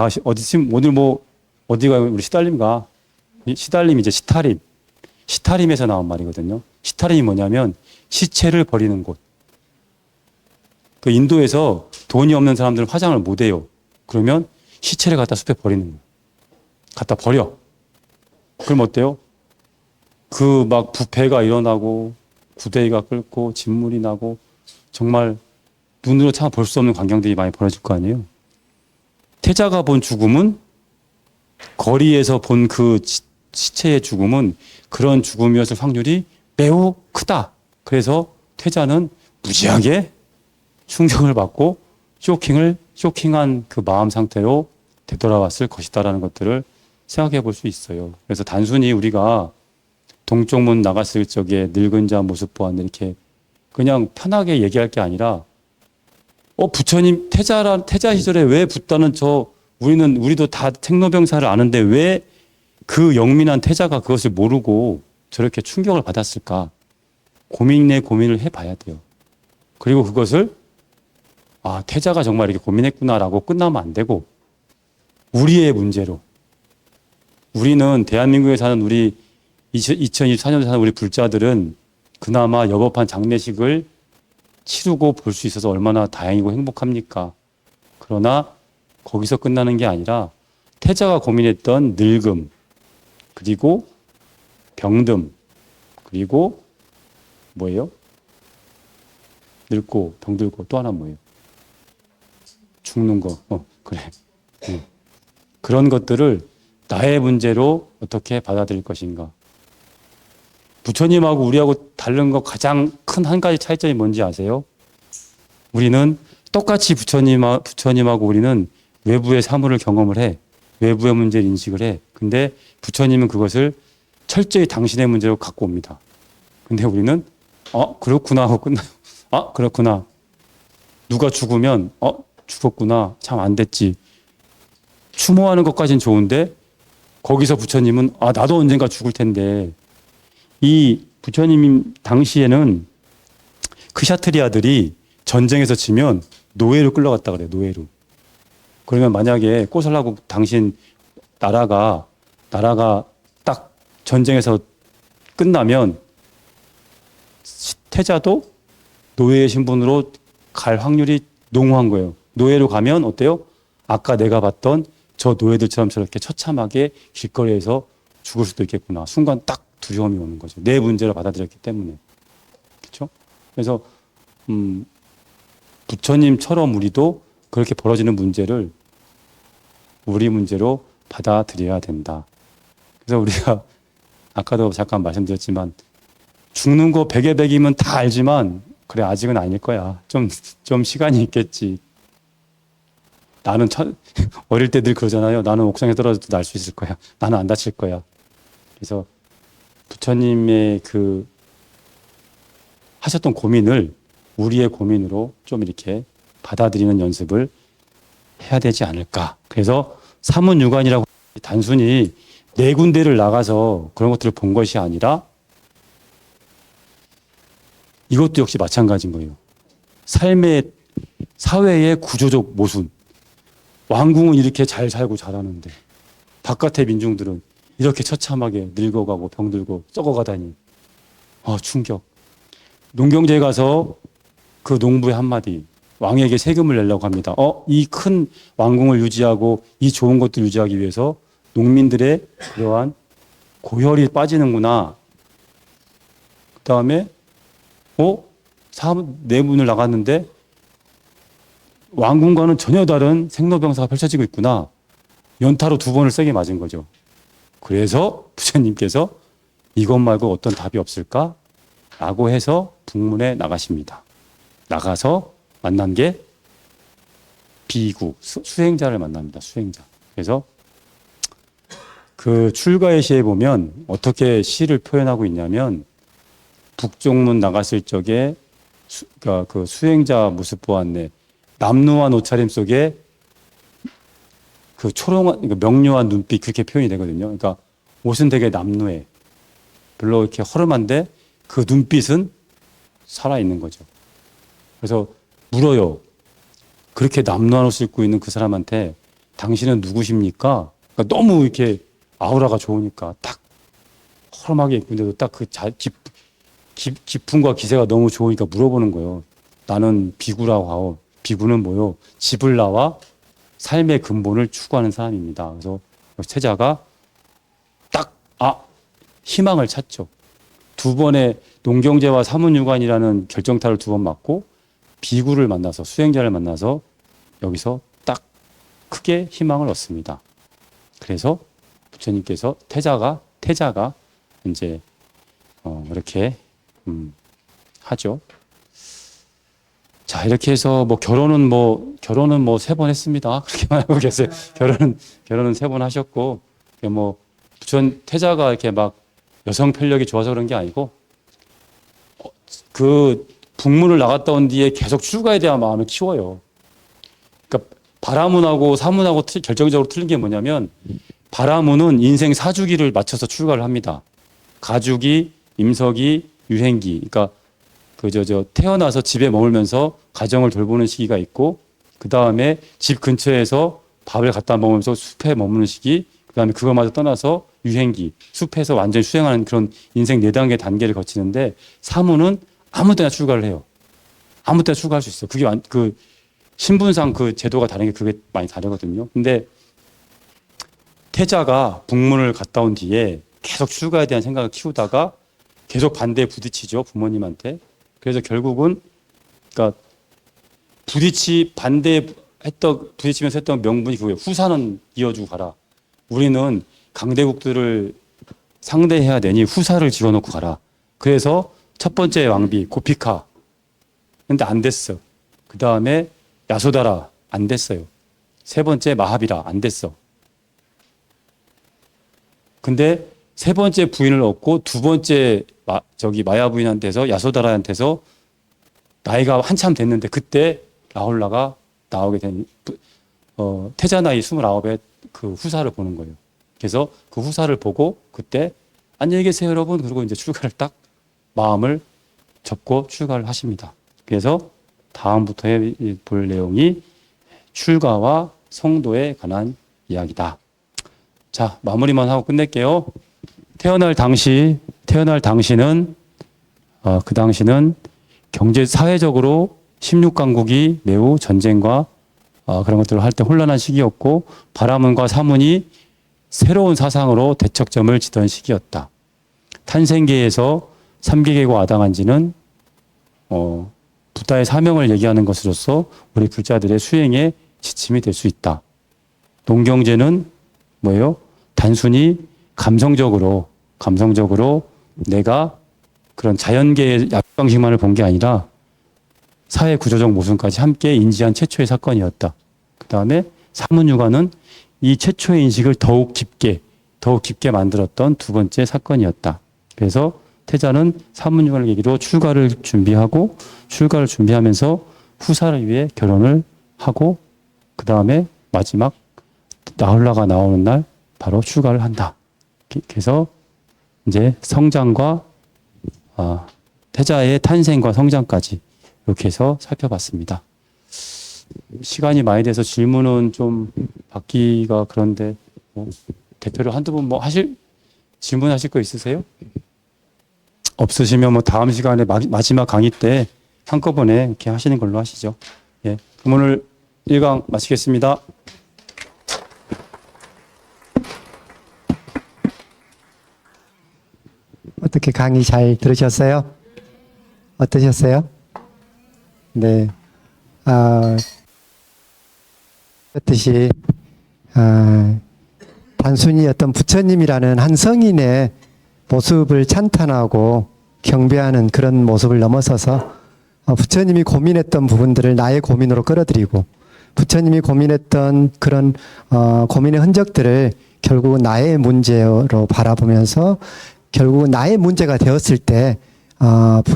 오늘 뭐 어디가 우리 시달림 가? 시달림 이제 시타림. 시타림에서 나온 말이거든요. 시타림이 뭐냐면 시체를 버리는 곳. 그 인도에서 돈이 없는 사람들은 화장을 못 해요. 그러면 시체를 갖다 숲에 버리는 거예요. 갖다 버려. 그럼 어때요? 그 막 부패가 일어나고 구대기가 끓고 진물이 나고 정말 눈으로 참 볼 수 없는 광경들이 많이 벌어질 거 아니에요. 태자가 본 죽음은 거리에서 본 그 시체의 죽음은 그런 죽음이었을 확률이 매우 크다. 그래서 태자는 무지하게 충격을 받고 쇼킹한 그 마음 상태로 되돌아왔을 것이다라는 것들을 생각해 볼 수 있어요. 그래서 단순히 우리가 동쪽문 나갔을 적에 늙은 자 모습 보았네 이렇게 그냥 편하게 얘기할 게 아니라 부처님 태자 시절에 왜 붓다는 우리도 다 생로병사를 아는데 왜 그 영민한 태자가 그것을 모르고 저렇게 충격을 받았을까? 고민을 해봐야 돼요. 그리고 그것을 태자가 정말 이렇게 고민했구나라고 끝나면 안 되고 우리의 문제로 우리는 대한민국에 사는 우리 2024년에 사는 우리 불자들은 그나마 여법한 장례식을 치르고 볼 수 있어서 얼마나 다행이고 행복합니까? 그러나 거기서 끝나는 게 아니라 태자가 고민했던 늙음, 그리고 병듦, 그리고 뭐예요? 늙고 병들고 또 하나 뭐예요? 죽는 거. 그래. 그런 것들을 나의 문제로 어떻게 받아들일 것인가. 부처님하고 우리하고 다른 거 가장 큰 한 가지 차이점이 뭔지 아세요? 우리는 똑같이 부처님하고 우리는 외부의 사물을 경험을 해. 외부의 문제를 인식을 해. 근데 부처님은 그것을 철저히 당신의 문제로 갖고 옵니다. 근데 우리는 그렇구나 하고 끝나요. 그렇구나. 누가 죽으면 죽었구나. 참 안 됐지. 추모하는 것까지는 좋은데 거기서 부처님은 나도 언젠가 죽을 텐데 이 부처님 당시에는 크샤트리아들이 전쟁에서 지면 노예로 끌려갔다 그래요. 노예로. 그러면 만약에 꼬살라국 당신 나라가 딱 전쟁에서 끝나면 태자도 노예의 신분으로 갈 확률이 농후한 거예요. 노예로 가면 어때요? 아까 내가 봤던 저 노예들처럼 저렇게 처참하게 길거리에서 죽을 수도 있겠구나. 순간 딱 두려움이 오는 거죠. 내 문제를 받아들였기 때문에. 그렇죠? 그래서 부처님처럼 우리도 그렇게 벌어지는 문제를 우리 문제로 받아들여야 된다. 그래서 우리가 아까도 잠깐 말씀드렸지만 죽는 거 100에 100이면 다 알지만 그래 아직은 아닐 거야. 좀 시간이 있겠지. 나는 어릴 때 늘 그러잖아요. 나는 옥상에 떨어져도 날 수 있을 거야. 나는 안 다칠 거야. 그래서 부처님의 그 하셨던 고민을 우리의 고민으로 좀 이렇게 받아들이는 연습을 해야 되지 않을까. 그래서 사문유관이라고 단순히 네 군데를 나가서 그런 것들을 본 것이 아니라 이것도 역시 마찬가지인 거예요. 사회의 구조적 모순. 왕궁은 이렇게 잘 살고 잘하는데 바깥의 민중들은 이렇게 처참하게 늙어가고 병들고 썩어가다니. 충격. 농경지에 가서 그 농부의 한마디. 왕에게 세금을 내려고 합니다. 이 큰 왕궁을 유지하고 이 좋은 것들 유지하기 위해서 농민들의 그러한 고혈이 빠지는구나. 그 다음에 사업 내문을 나갔는데 왕궁과는 전혀 다른 생로병사가 펼쳐지고 있구나. 연타로 2번을 세게 맞은 거죠. 그래서 부처님께서 이것 말고 어떤 답이 없을까? 라고 해서 북문에 나가십니다. 나가서 만난 게 비구, 수행자를 만납니다. 수행자. 그래서 그 출가의 시에 보면 어떻게 시를 표현하고 있냐면 북쪽문 나갔을 적에 그 수행자 모습 보았네. 남루한 옷차림 속에 그 초롱한, 명료한 눈빛 그렇게 표현이 되거든요. 그러니까 옷은 되게 남루해. 별로 이렇게 허름한데 그 눈빛은 살아있는 거죠. 그래서 물어요. 그렇게 남루한 옷을 입고 있는 그 사람한테 당신은 누구십니까? 그러니까 너무 이렇게 아우라가 좋으니까 딱 허름하게 입는데도 딱 그 기품과 기세가 너무 좋으니까 물어보는 거예요. 나는 비구라고 하오. 비구는 뭐요? 집을 나와 삶의 근본을 추구하는 사람입니다. 그래서 태자가 딱 희망을 찾죠. 두 번의 농경제와 사문유관이라는 결정타를 두 번 맞고 비구를 만나서 수행자를 만나서 여기서 딱 크게 희망을 얻습니다. 그래서 부처님께서 태자가 이제 이렇게 하죠. 자, 이렇게 해서 결혼은 3번 했습니다. 그렇게 말하고 계세요. 결혼은 3번 하셨고, 태자가 이렇게 막 여성 편력이 좋아서 그런 게 아니고, 그 북문을 나갔다 온 뒤에 계속 출가에 대한 마음을 키워요. 그러니까 바라문하고 사문하고 결정적으로 틀린 게 뭐냐면, 바라문은 인생 사주기를 맞춰서 출가를 합니다. 가주기, 임석이, 유행기. 그러니까 태어나서 집에 머물면서 가정을 돌보는 시기가 있고, 그 다음에 집 근처에서 밥을 갖다 먹으면서 숲에 머무는 시기, 그 다음에 그것마저 떠나서 유행기, 숲에서 완전히 수행하는 그런 인생 4단계 단계를 거치는데, 사문은 아무 때나 출가를 해요. 아무 때나 출가할 수 있어요. 그게 신분상 그 제도가 다른 게 그게 많이 다르거든요. 근데 태자가 북문을 갔다 온 뒤에 계속 출가에 대한 생각을 키우다가 계속 반대에 부딪히죠. 부모님한테. 그래서 결국은 그러니까 부딪히면서 했던 명분이 그거예요. 후사는 이어주고 가라. 우리는 강대국들을 상대해야 되니 후사를 집어넣고 가라. 그래서 첫 번째 왕비 고피카. 근데 안 됐어. 그 다음에 야소다라 안 됐어요. 세 번째 마하비라 안 됐어. 근데 세 번째 부인을 얻고 두 번째 마야 부인한테서 야소다라한테서 나이가 한참 됐는데 그때 라홀라가 나오게 된 태자 나이 29에 그 후사를 보는 거예요. 그래서 그 후사를 보고 그때 안녕히 계세요 여러분 그리고 이제 출가를 딱 마음을 접고 출가를 하십니다. 그래서 다음부터 볼 내용이 출가와 성도에 관한 이야기다. 자, 마무리만 하고 끝낼게요. 태어날 당시는 그 당시는 사회적으로 16강국이 매우 전쟁과 그런 것들을 할 때 혼란한 시기였고 바라문과 사문이 새로운 사상으로 대척점을 지던 시기였다. 탄생계에서 삼계계고 아당한지는 부다의 사명을 얘기하는 것으로서 우리 불자들의 수행에 지침이 될 수 있다. 농경제는 뭐예요? 단순히 감성적으로 내가 그런 자연계의 약방식만을 본 게 아니라 사회 구조적 모순까지 함께 인지한 최초의 사건이었다. 그 다음에 사문유가는 이 최초의 인식을 더욱 깊게 만들었던 두 번째 사건이었다. 그래서 태자는 사문유가를 계기로 출가를 준비하면서 후사를 위해 결혼을 하고 그 다음에 마지막 라홀라가 나오는 날 바로 출가를 한다. 그래서 이제 성장과 태자의 탄생과 성장까지 이렇게 해서 살펴봤습니다. 시간이 많이 돼서 질문은 좀 받기가 그런데 대표로 한두 분 질문하실 거 있으세요? 없으시면 다음 시간에 마지막 강의 때 한꺼번에 이렇게 하시는 걸로 하시죠. 예. 그럼 오늘 1강 마치겠습니다. 어떻게 강의 잘 들으셨어요? 어떠셨어요? 네. 그렇듯이 단순히 어떤 부처님이라는 한 성인의 모습을 찬탄하고 경배하는 그런 모습을 넘어서서 부처님이 고민했던 부분들을 나의 고민으로 끌어들이고 부처님이 고민했던 그런 고민의 흔적들을 결국은 나의 문제로 바라보면서 결국은 나의 문제가 되었을 때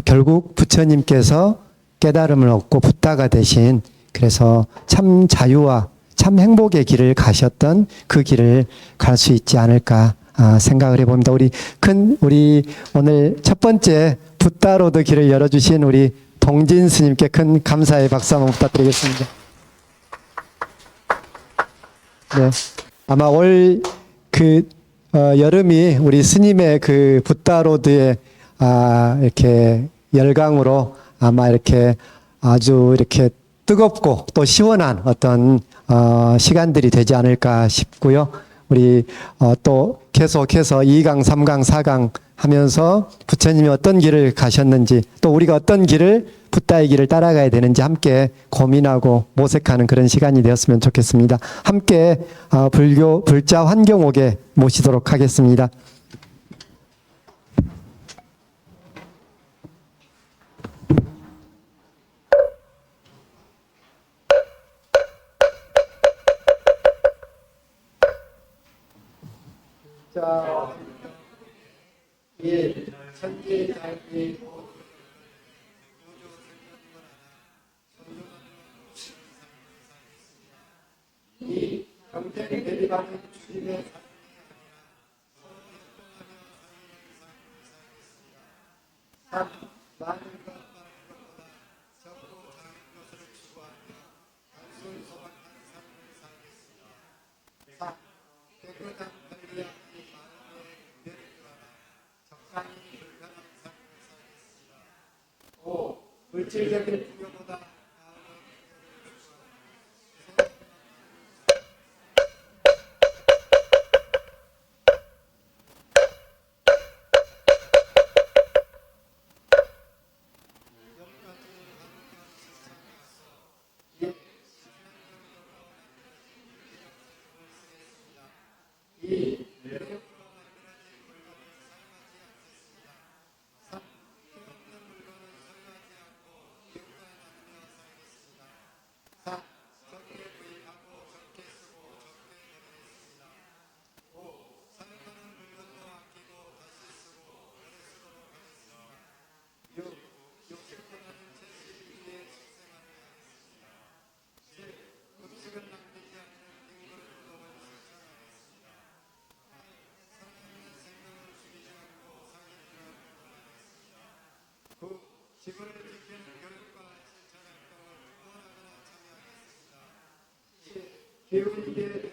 결국 부처님께서 깨달음을 얻고 붓다가 되신 그래서 참 자유와 참 행복의 길을 가셨던 그 길을 갈 수 있지 않을까 생각을 해봅니다. 우리 오늘 첫 번째 붓다로드 길을 열어주신 우리 동진 스님께 큰 감사의 박수 한번 부탁드리겠습니다. 네, 아마 여름이 우리 스님의 그 붓다로드의 이렇게 열강으로 아마 이렇게 아주 이렇게 뜨겁고 또 시원한 어떤 시간들이 되지 않을까 싶고요. 우리 또 계속해서 2강, 3강, 4강 하면서 부처님이 어떤 길을 가셨는지 또 우리가 어떤 길을 붓다의 길을 따라가야 되는지 함께 고민하고 모색하는 그런 시간이 되었으면 좋겠습니다. 함께 불교 불자 환경옥에 모시도록 하겠습니다. 자, 일 천지장이 이 경쟁 대립하는 주님의 삼 많은 것 적고 작은 것을 추구하는 단순 소박한 삶을 살겠습니다. 사 깨끗한 편리한 적당히 불편한 삶을 살겠습니다. 5. 물질적인 풍요보다 지구를 지키는 교육과 실천 활동을 후원하거나 참여하겠습니다. 기후위기에